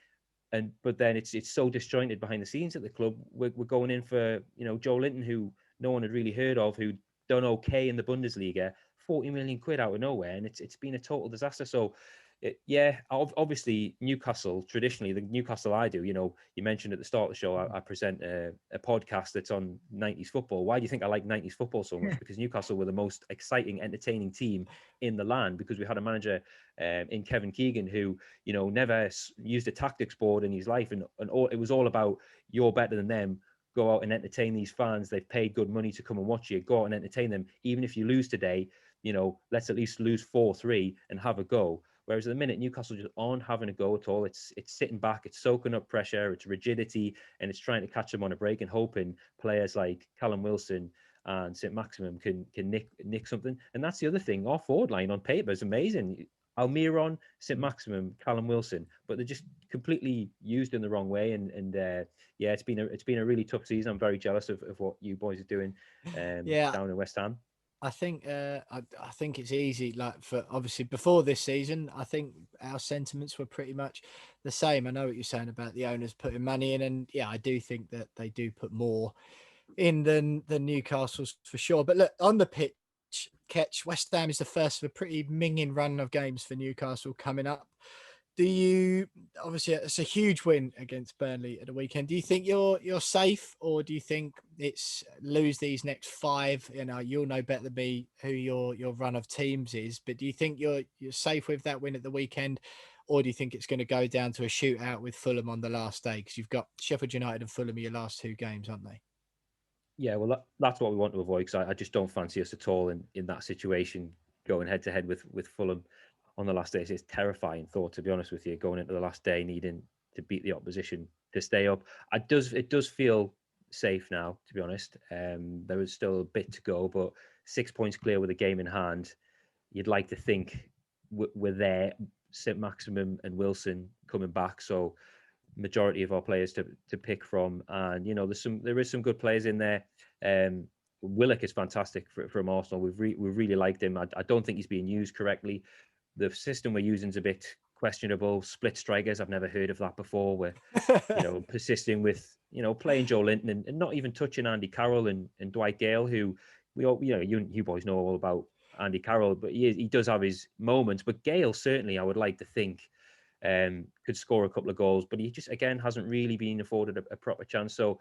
But then it's so disjointed behind the scenes at the club. We're going in for, Joe Linton, who no one had really heard of, who done okay in the Bundesliga, 40 million quid out of nowhere, and it's been a total disaster. So Obviously Newcastle, traditionally, the Newcastle I do, you mentioned at the start of the show, I present a podcast that's on 90s football. Why do you think I like 90s football so much? Because Newcastle were the most exciting, entertaining team in the land, because we had a manager in Kevin Keegan who, never used a tactics board in his life. And it was all about, you're better than them. Go out and entertain these fans. They've paid good money to come and watch you. Go out and entertain them. Even if you lose today, let's at least lose 4-3 and have a go. Whereas at the minute, Newcastle just aren't having a go at all. It's sitting back, it's soaking up pressure, it's rigidity, and it's trying to catch them on a break and hoping players like Callum Wilson and St. Maximum can nick something. And that's the other thing. Our forward line on paper is amazing. Almiron, St. Maximum, Callum Wilson, but they're just completely used in the wrong way. And it's been a really tough season. I'm very jealous of what you boys are doing down in West Ham. I think I think it's easy. Like, for obviously before this season, I think our sentiments were pretty much the same. I know what you're saying about the owners putting money in, and yeah, I do think that they do put more in than Newcastle's for sure. But look, on the pitch, West Ham is the first of a pretty minging run of games for Newcastle coming up. Obviously it's a huge win against Burnley at the weekend. Do you think you're safe, or do you think it's lose these next 5? You'll know better than me who your run of teams is, but do you think you're safe with that win at the weekend, or do you think it's going to go down to a shootout with Fulham on the last day? Because you've got Sheffield United and Fulham in your last 2 games, aren't they? Yeah, well, that's what we want to avoid, because I just don't fancy us at all in that situation, going head to head with Fulham on the last day. It's a terrifying thought, to be honest with you, going into the last day needing to beat the opposition to stay up. It does feel safe now, to be honest. There is still a bit to go, but 6 points clear with a game in hand. You'd like to think we're there. St. Maximum and Wilson coming back, so majority of our players to pick from, and there is some good players in there. Willock is fantastic from Arsenal. We've really liked him. I don't think he's being used correctly. The system we're using is a bit questionable. Split strikers, I've never heard of that before. We're persisting with playing Joe Linton and not even touching Andy Carroll and Dwight Gale, who we all you boys know all about Andy Carroll, but he does have his moments. But Gale, certainly, I would like to think could score a couple of goals, but he just again hasn't really been afforded a proper chance. So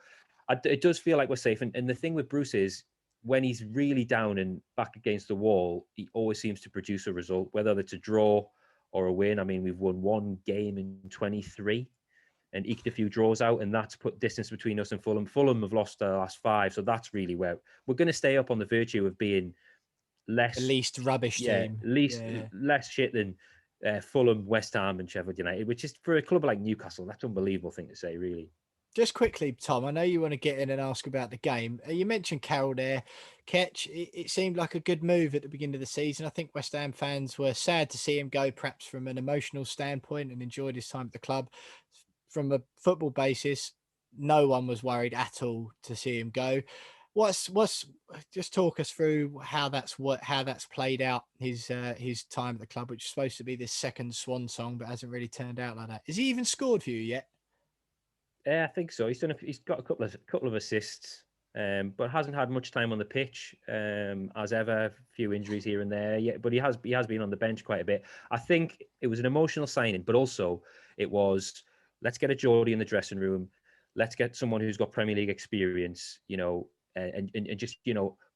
it does feel like we're safe. And the thing with Bruce is, when he's really down and back against the wall, he always seems to produce a result, whether it's a draw or a win. I mean, we've won 1 game in 23 and eked a few draws out, and that's put distance between us and Fulham. Fulham have lost their last 5, so that's really where we're going to stay up on the virtue of being less, the least rubbish team, less shit than Fulham, West Ham, and Sheffield United, which is, for a club like Newcastle, that's an unbelievable thing to say, really. Just quickly, Tom, I know you want to get in and ask about the game. You mentioned Carroll there. Ketch, it seemed like a good move at the beginning of the season. I think West Ham fans were sad to see him go, perhaps from an emotional standpoint, and enjoyed his time at the club. From a football basis, no one was worried at all to see him go. Just talk us through how that's played out, his time at the club, which is supposed to be this second swan song, but hasn't really turned out like that. Has he even scored for you yet? I think so. He's got a couple of assists, but hasn't had much time on the pitch. As ever, a few injuries here and there. Yeah, but he has been on the bench quite a bit. I think it was an emotional signing, but also it was, let's get a Geordie in the dressing room. Let's get someone who's got Premier League experience, and just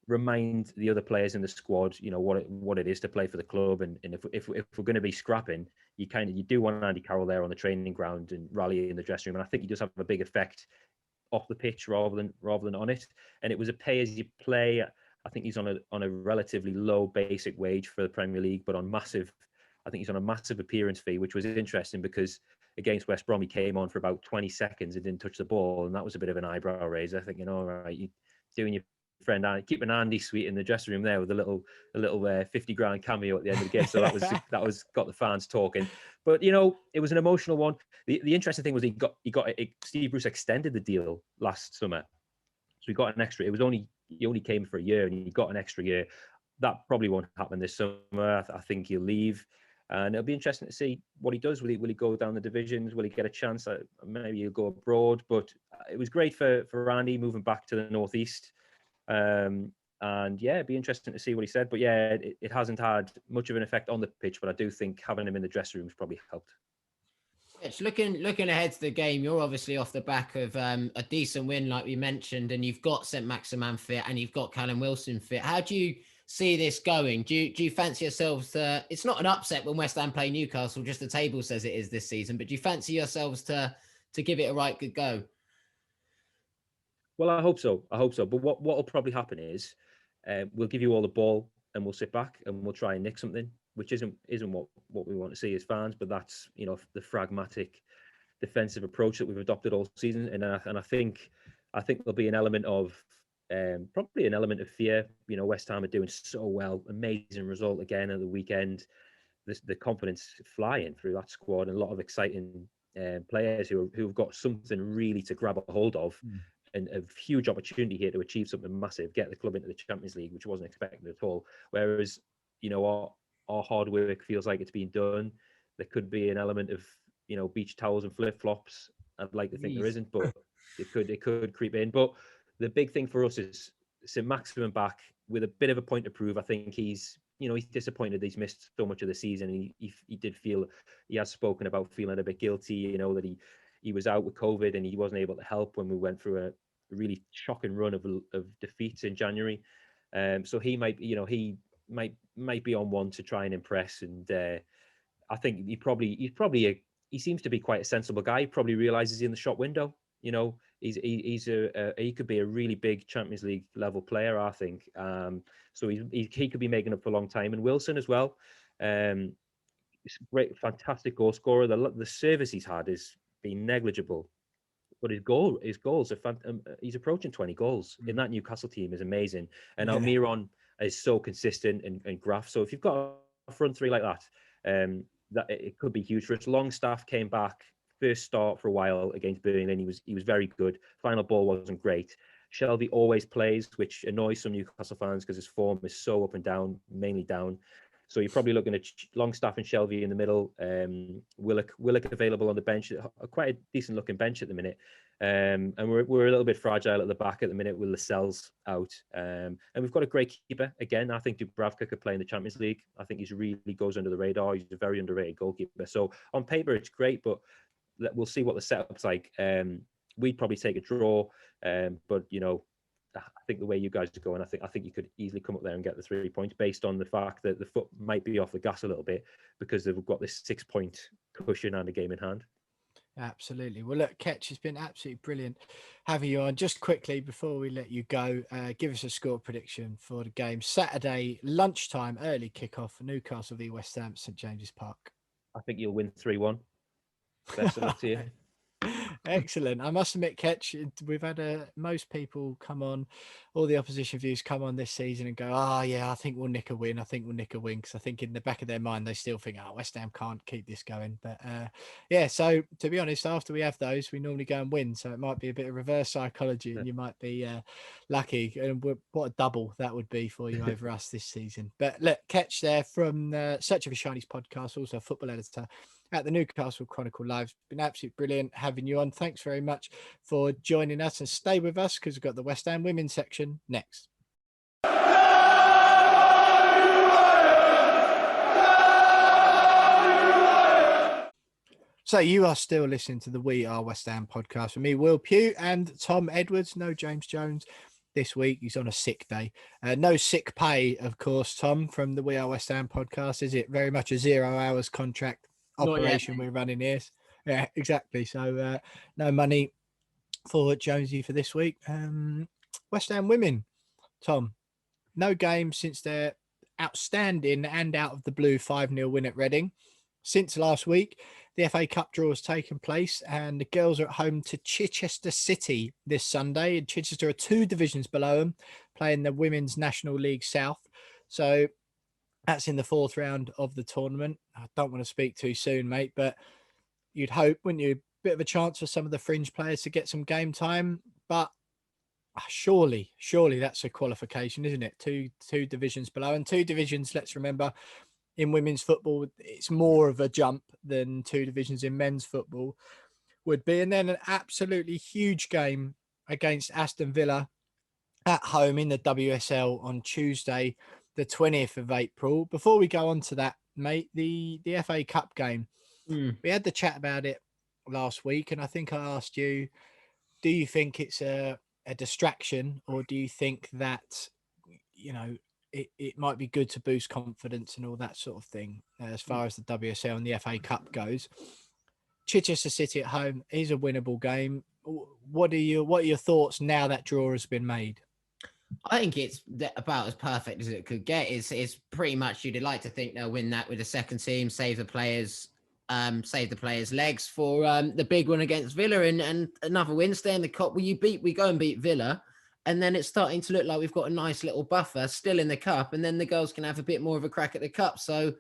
remind the other players in the squad, what it is to play for the club. And if we're going to be scrapping, you do want Andy Carroll there on the training ground and rally in the dressing room. And I think he does have a big effect off the pitch rather than on it. And it was a pay as you play. I think he's on a relatively low basic wage for the Premier League, but I think he's on a massive appearance fee, which was interesting because against West Brom, he came on for about 20 seconds and didn't touch the ball. And that was a bit of an eyebrow raiser. Thinking, all right, you're doing your friend, keeping Andy sweet in the dressing room there with a little 50 grand cameo at the end of the game. So that was got the fans talking. But it was an emotional one. The interesting thing was Steve Bruce extended the deal last summer, so he got an extra. He only came for a year, and he got an extra year. That probably won't happen this summer. I think he'll leave, and it'll be interesting to see what he does. Will he go down the divisions? Will he get a chance? Maybe he'll go abroad. But it was great for Andy moving back to the northeast. And yeah, it'd be interesting to see what he said. But yeah, it hasn't had much of an effect on the pitch, but I do think having him in the dressing room has probably helped. It's looking ahead to the game. You're obviously off the back of a decent win, like we mentioned, and you've got St. Maximin fit and you've got Callum Wilson fit. How do you see this going? Do you fancy yourselves to? It's not an upset when West Ham play Newcastle, just the table says it is this season. But do you fancy yourselves to give it a right good go? Well, I hope so. But what will probably happen is we'll give you all the ball and we'll sit back and we'll try and nick something, which isn't what we want to see as fans. But that's the pragmatic defensive approach that we've adopted all season, and I think there'll be an element of probably an element of fear. West Ham are doing so well, amazing result again at the weekend. The confidence flying through that squad, and a lot of exciting players who've got something really to grab a hold of. And a huge opportunity here to achieve something massive, get the club into the Champions League, which wasn't expected at all. Whereas, our hard work feels like it's being done. There could be an element of, beach towels and flip flops. I'd like to think there isn't, but it could creep in. But the big thing for us is St. Maximin back with a bit of a point to prove. I think he's disappointed he's missed so much of the season. He did feel, he has spoken about feeling a bit guilty, that he was out with COVID and he wasn't able to help when we went through a really shocking run of defeats in January. So he might be on one to try and impress. And I think he seems to be quite a sensible guy. He probably realizes he's in the shop window. He could be a really big Champions League level player, I think. So he could be making up for a long time. And Wilson as well. Great, fantastic goal scorer. The service he's had has been negligible, but his goals are he's approaching 20 goals in that Newcastle team is amazing. And Almiron is so consistent and Graf. So if you've got a front three like that, that it could be huge for us. Longstaff came back, first start for a while against Burnley, and he was very good. Final ball wasn't great. Shelvey always plays, which annoys some Newcastle fans because his form is so up and down, mainly down. So you're probably looking at Longstaff and Shelvey in the middle. Willock available on the bench, quite a decent looking bench at the minute. And we're a little bit fragile at the back at the minute with Lascelles out. And we've got a great keeper. Again, I think Dubravka could play in the Champions League. I think he really goes under the radar. He's a very underrated goalkeeper. So on paper, it's great, but we'll see what the setup's like. We'd probably take a draw, but I think the way you guys are going, I think you could easily come up there and get the 3 points based on the fact that the foot might be off the gas a little bit because they've got this 6 point cushion and a game in hand. Absolutely. Well, look, Ketch, it's been absolutely brilliant having you on. Just quickly before we let you go, give us a score prediction for the game Saturday lunchtime, early kickoff, Newcastle v West Ham, St James's Park. I think you'll win 3-1. Best of luck to you. Excellent. I must admit, Ketch, we've had most people come on, all the opposition views come on this season and go, I think we'll nick a win. Because I think in the back of their mind, they still think, West Ham can't keep this going. But so to be honest, after we have those, we normally go and win. So it might be a bit of reverse psychology and you might be lucky. And what a double that would be for you over us this season. But look, Ketch there from Search of a Shinies podcast, also a football editor at the Newcastle Chronicle Live. It's been absolutely brilliant having you on. Thanks very much for joining us, and stay with us because we've got the West Ham women's section next. So you are still listening to the We Are West Ham podcast with me, Will Pugh, and Tom Edwards. No James Jones this week. He's on a sick day. No sick pay, of course, Tom, from the We Are West Ham podcast. Is it very much a 0 hours contract operation we're running here? Yeah, exactly. So no money for Jonesy for this week. West Ham women, Tom, no game since their outstanding and out of the blue 5-0 win at Reading. Since last week, the FA Cup draw has taken place and the girls are at home to Chichester City this Sunday. And Chichester are 2 divisions below them, playing the Women's National League South. So that's in the 4th round of the tournament. I don't want to speak too soon, mate, but you'd hope, wouldn't you? Bit of a chance for some of the fringe players to get some game time, but surely that's a qualification, isn't it? Two divisions below, and 2 divisions, let's remember, in women's football, it's more of a jump than 2 divisions in men's football would be. And then an absolutely huge game against Aston Villa at home in the WSL on Tuesday, the 20th of April. Before we go on to that, mate, the FA Cup game, we had the chat about it last week, and I think I asked you, do you think it's a distraction, or do you think that, you know, it might be good to boost confidence and all that sort of thing as far as the WSL and the FA Cup goes? Chichester City at home is a winnable game. What are your thoughts now that draw has been made? I think it's about as perfect as it could get. It's pretty much, you'd like to think they'll win that with the second team, save the players' legs for the big one against Villa, and another win, stay in the cup. We go and beat Villa, and then it's starting to look like we've got a nice little buffer still in the cup, and then the girls can have a bit more of a crack at the cup. So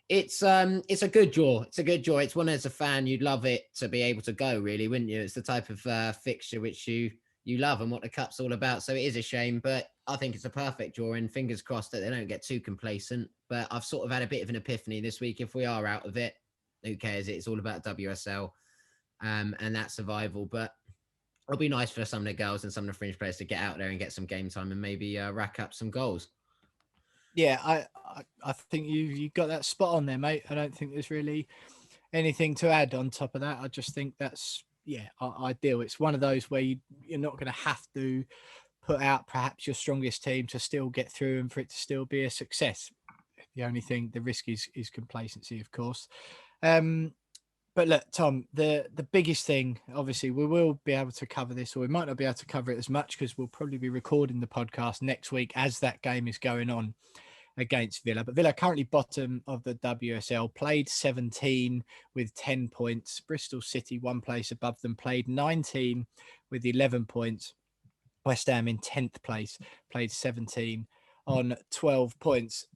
it's a good draw. It's a good draw. It's one, as a fan, you'd love it to be able to go, really, wouldn't you? It's the type of fixture which you love and what the cup's all about. So it is a shame, but I think it's a perfect draw, and fingers crossed that they don't get too complacent. But I've sort of had a bit of an epiphany this week. If we are out of it, who cares? It's all about WSL and that survival. But it'll be nice for some of the girls and some of the fringe players to get out there and get some game time and maybe rack up some goals. Yeah, I think you got that spot on there, mate. I don't think there's really anything to add on top of that. I just think that's, ideal. It's one of those where you're not going to have to put out perhaps your strongest team to still get through and for it to still be a success. The only thing, the risk is complacency, of course. But look, Tom, the biggest thing, obviously, we will be able to cover this, or we might not be able to cover it as much because we'll probably be recording the podcast next week as that game is going on against Villa. But Villa currently bottom of the WSL, played 17 with 10 points. Bristol City, one place above them, played 19 with 11 points. West Ham in 10th place, played 17 on 12 points.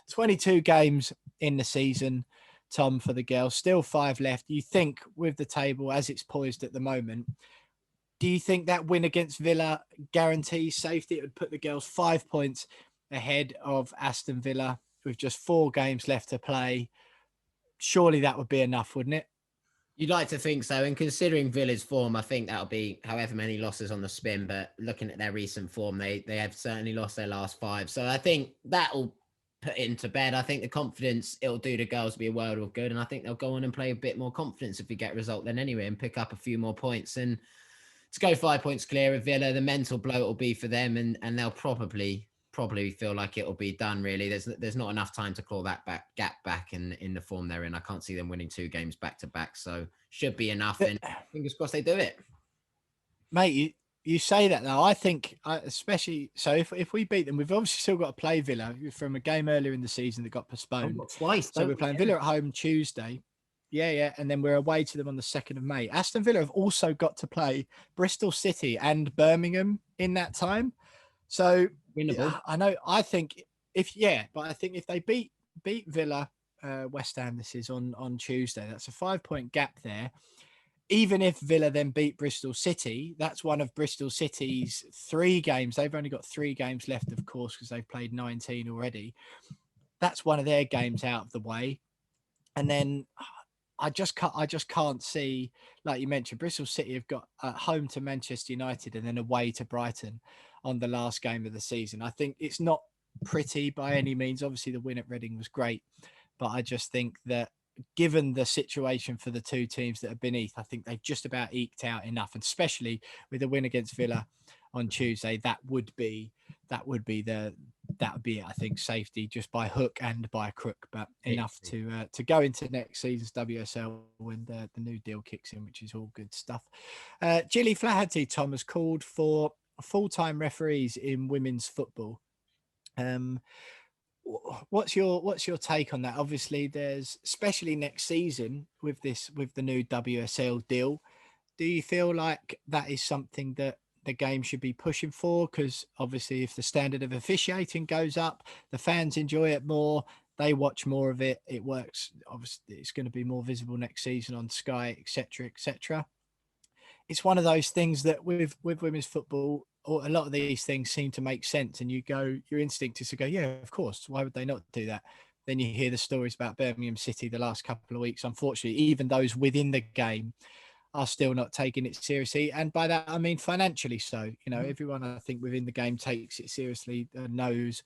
22 games in the season, Tom, for the girls. Still 5 left. You think with the table as it's poised at the moment, do you think that win against Villa guarantees safety? It would put the girls 5 points ahead of Aston Villa with just 4 games left to play. Surely that would be enough, wouldn't it? You'd like to think so. And considering Villa's form, I think that'll be however many losses on the spin. But looking at their recent form, they have certainly lost their last 5. So I think that'll put it into bed. I think the confidence it'll do the girls be a world of good. And I think they'll go on and play a bit more confidence if we get a result then anyway, and pick up a few more points. And to go 5 points clear of Villa, the mental blow it'll be for them. And they'll probably feel like it'll be done, really. There's not enough time to claw that gap back in the form they're in. I can't see them winning 2 games back to back, so should be enough, and fingers crossed they do it. Mate, you say that now. I think especially so if we beat them, we've obviously still got to play Villa from a game earlier in the season that got postponed. Twice. So we're playing Villa at home Tuesday. Yeah. And then we're away to them on the 2nd of May. Aston Villa have also got to play Bristol City and Birmingham in that time. So winnable. I know. I think if they beat Villa, West Ham, this is on Tuesday. That's a 5-point gap there. Even if Villa then beat Bristol City, that's one of Bristol City's 3 games. They've only got 3 games left, of course, because they've played 19 already. That's one of their games out of the way. And then I just can't see, like you mentioned, Bristol City have got home to Manchester United and then away to Brighton on the last game of the season. I think it's not pretty by any means. Obviously, the win at Reading was great, but I just think that given the situation for the 2 teams that are beneath, I think they've just about eked out enough, and especially with the win against Villa on Tuesday, that would be it. I think safety just by hook and by crook, but enough to go into next season's WSL when the new deal kicks in, which is all good stuff. Gilly Flaherty, Tom, has called for full-time referees in women's football. What's your take on that? Obviously, there's, especially next season with the new WSL deal, do you feel like that is something that the game should be pushing for? Because obviously if the standard of officiating goes up, the fans enjoy it more, they watch more of it, it works. Obviously it's going to be more visible next season on Sky, etc. It's one of those things that with women's football, or a lot of these things seem to make sense, and your instinct is to go, yeah, of course, why would they not do that? Then you hear the stories about Birmingham City the last couple of weeks. Unfortunately, even those within the game are still not taking it seriously. And by that, I mean financially so. Everyone, I think, within the game takes it seriously, knows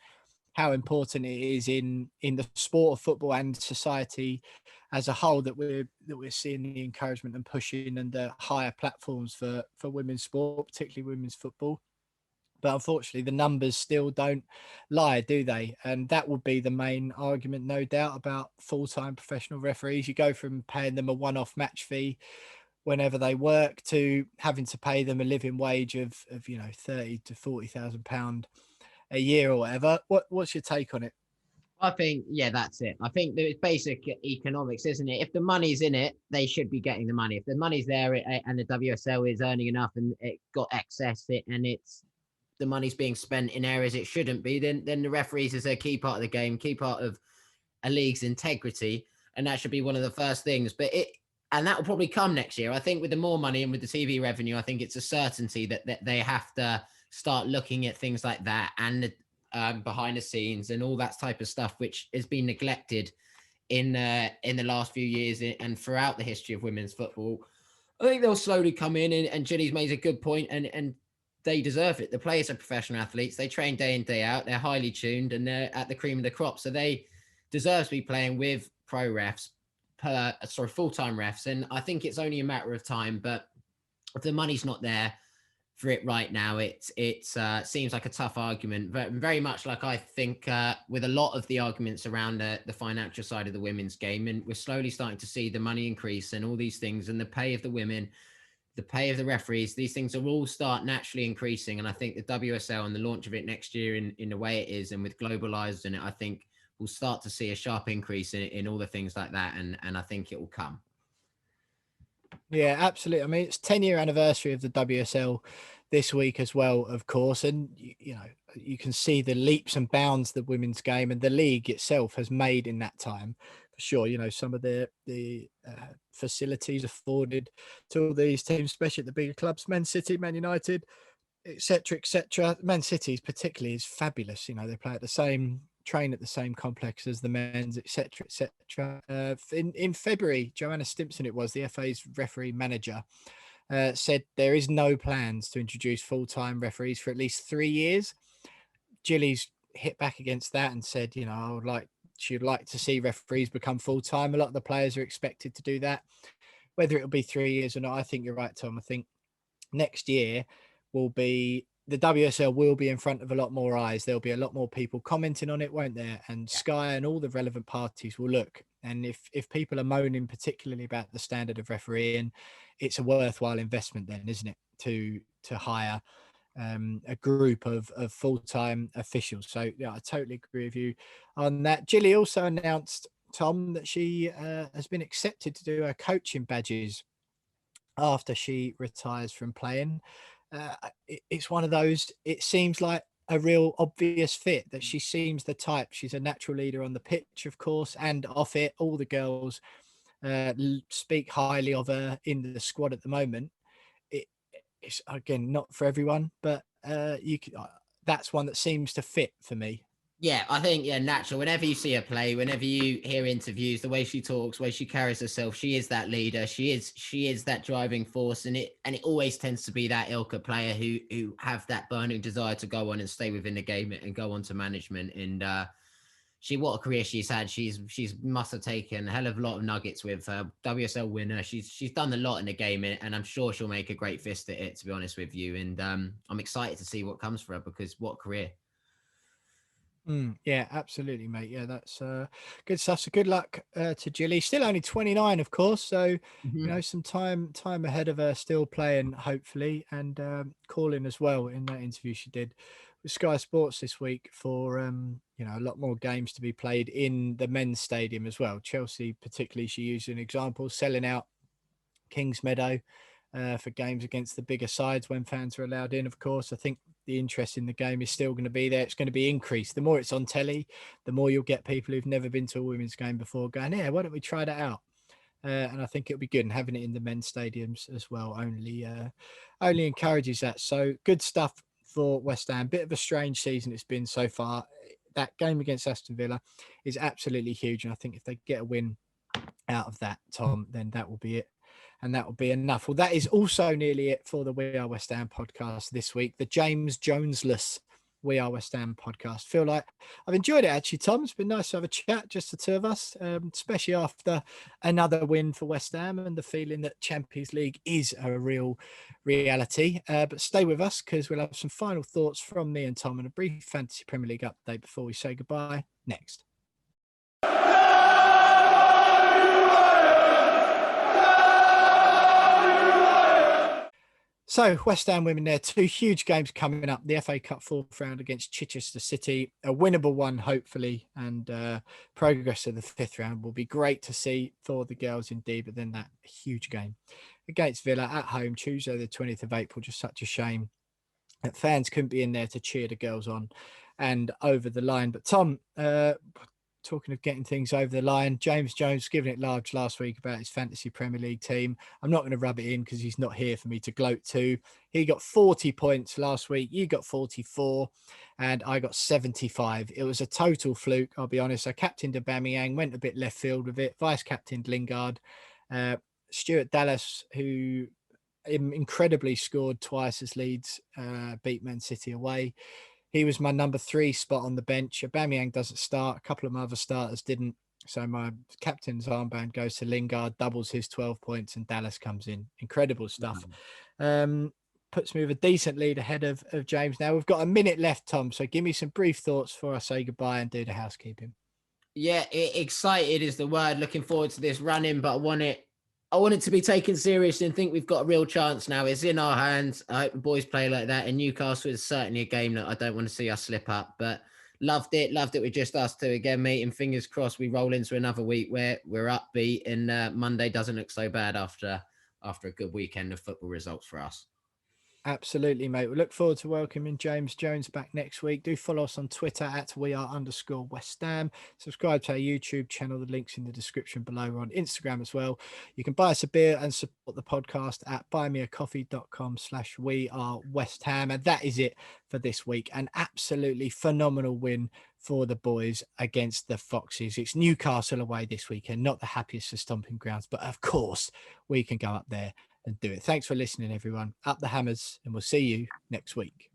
how important it is in the sport of football and society as a whole that we're seeing the encouragement and pushing and the higher platforms for women's sport, particularly women's football. But unfortunately, the numbers still don't lie, do they? And that would be the main argument, no doubt, about full-time professional referees. You go from paying them a one-off match fee whenever they work to having to pay them a living wage of 30 to 40,000 pound a year or whatever. What's your take on it? I think, yeah, that's it. I think that it's basic economics, isn't it? If the money's in it, they should be getting the money. If the money's there and the WSL is earning enough and it got excess and it's the money's being spent in areas it shouldn't be, then the referees is a key part of the game, key part of a league's integrity, and that should be one of the first things. And that will probably come next year. I think with the more money and with the TV revenue, I think it's a certainty that they have to start looking at things like that and behind the scenes and all that type of stuff, which has been neglected in the last few years and throughout the history of women's football. I think they'll slowly come in, and Ginny's made a good point, and they deserve it. The players are professional athletes. They train day in, day out. They're highly tuned and they're at the cream of the crop. So they deserve to be playing with pro refs, full-time refs. And I think it's only a matter of time. But if the money's not there for it right now, it seems like a tough argument. But very much like I think with a lot of the arguments around the financial side of the women's game, and we're slowly starting to see the money increase and all these things and the pay of the women, the pay of the referees, these things will all start naturally increasing. And I think the WSL and the launch of it next year in the way it is and with globalized in it, I think we'll start to see a sharp increase in all the things like that. And I think it will come. Yeah, absolutely. I mean, it's 10-year anniversary of the WSL this week as well, of course. And, you can see the leaps and bounds the women's game and the league itself has made in that time. For sure, some of the facilities afforded to all these teams, especially at the bigger clubs, Man City, Man United, etc., etc. Man City's particularly is fabulous. They play at the same train at the same complex as the men's, etc., etc. In February, Joanna Stimpson, it was the FA's referee manager, said there is no plans to introduce full-time referees for at least 3 years. Gilly's hit back against that and said, she'd like to see referees become full-time. A lot of the players are expected to do that. Whether it'll be 3 years or not, I think you're right, Tom. I think next year the WSL will be in front of a lot more eyes. There'll be a lot more people commenting on it, won't there? And Sky and all the relevant parties will look. And if people are moaning particularly about the standard of refereeing, it's a worthwhile investment then, isn't it? To hire a group of full-time officials. So yeah, I totally agree with you on that. Gilly also announced, Tom, that she has been accepted to do her coaching badges after she retires from playing. It's one of those, it seems like a real obvious fit, that she seems the type. She's a natural leader on the pitch, of course, and off it. All the girls speak highly of her in the squad at the moment. It's again not for everyone, but that's one that seems to fit for me. Yeah, I think, natural. Whenever you see her play, whenever you hear interviews, the way she talks, the way she carries herself, she is that leader. She is that driving force, and it always tends to be that ilk of player who have that burning desire to go on and stay within the game and go on to management. And what a career she's had. She's must have taken a hell of a lot of nuggets with WSL winner. She's done a lot in the game, and I'm sure she'll make a great fist at it, to be honest with you. And I'm excited to see what comes for her, because what a career. Yeah, absolutely, mate. Yeah, that's good stuff. So good luck to Gilly. Still only 29, of course. So some time ahead of her, still playing, hopefully, and calling as well in that interview she did with Sky Sports this week for a lot more games to be played in the men's stadium as well. Chelsea, particularly, she used an example, selling out Kings Meadow for games against the bigger sides when fans are allowed in. Of course, I think the interest in the game is still going to be there. It's going to be increased. The more it's on telly, the more you'll get people who've never been to a women's game before going, yeah, why don't we try that out? And I think it'll be good, and having it in the men's stadiums as well only encourages that. So good stuff for West Ham. Bit of a strange season it's been so far. That game against Aston Villa is absolutely huge, and I think if they get a win out of that, Tom, then that will be it and that will be enough. Well, that is also nearly it for the We Are West Ham podcast this week. The James Jonesless We Are West Ham podcast. Feel like I've enjoyed it actually, Tom. It's been nice to have a chat, just the two of us, especially after another win for West Ham and the feeling that Champions League is a real reality. But stay with us because we'll have some final thoughts from me and Tom and a brief Fantasy Premier League update before we say goodbye next. So West Ham women there, two huge games coming up. The FA Cup fourth round against Chichester City, a winnable one, hopefully, and progress to the fifth round will be great to see for the girls indeed. But then that huge game against Villa at home, Tuesday the 20th of April, just such a shame that fans couldn't be in there to cheer the girls on and over the line. But Tom, talking of getting things over the line, James Jones giving it large last week about his Fantasy Premier League team. I'm not going to rub it in because he's not here for me to gloat to. He got 40 points last week. You got 44 and I got 75. It was a total fluke, I'll be honest. I captained Aubameyang, went a bit left field with it. Vice-captained Lingard. Stuart Dallas, who incredibly scored twice as Leeds beat Man City away. He was my number 3 spot on the bench. Aubameyang doesn't start. A couple of my other starters didn't. So my captain's armband goes to Lingard, doubles his 12 points, and Dallas comes in. Incredible stuff. Puts me with a decent lead ahead of James. Now we've got a minute left, Tom. So give me some brief thoughts before I say goodbye and do the housekeeping. Yeah, excited is the word. Looking forward to this run-in, but I want it to be taken seriously and think we've got a real chance now. It's in our hands. I hope the boys play like that. And Newcastle is certainly a game that I don't want to see us slip up. But loved it with just us two again, mate. And fingers crossed we roll into another week where we're upbeat and Monday doesn't look so bad after a good weekend of football results for us. Absolutely, mate. We look forward to welcoming James Jones back next week. Do follow us on Twitter at @WeAre_West Ham. Subscribe to our YouTube channel. The link's in the description below. We're on Instagram as well. You can buy us a beer and support the podcast at buymeacoffee.com/WeAreWestHam. And that is it for this week. An absolutely phenomenal win for the boys against the Foxes. It's Newcastle away this weekend, not the happiest of stomping grounds, but of course we can go up there and do it. Thanks for listening, everyone. Up the hammers, and we'll see you next week.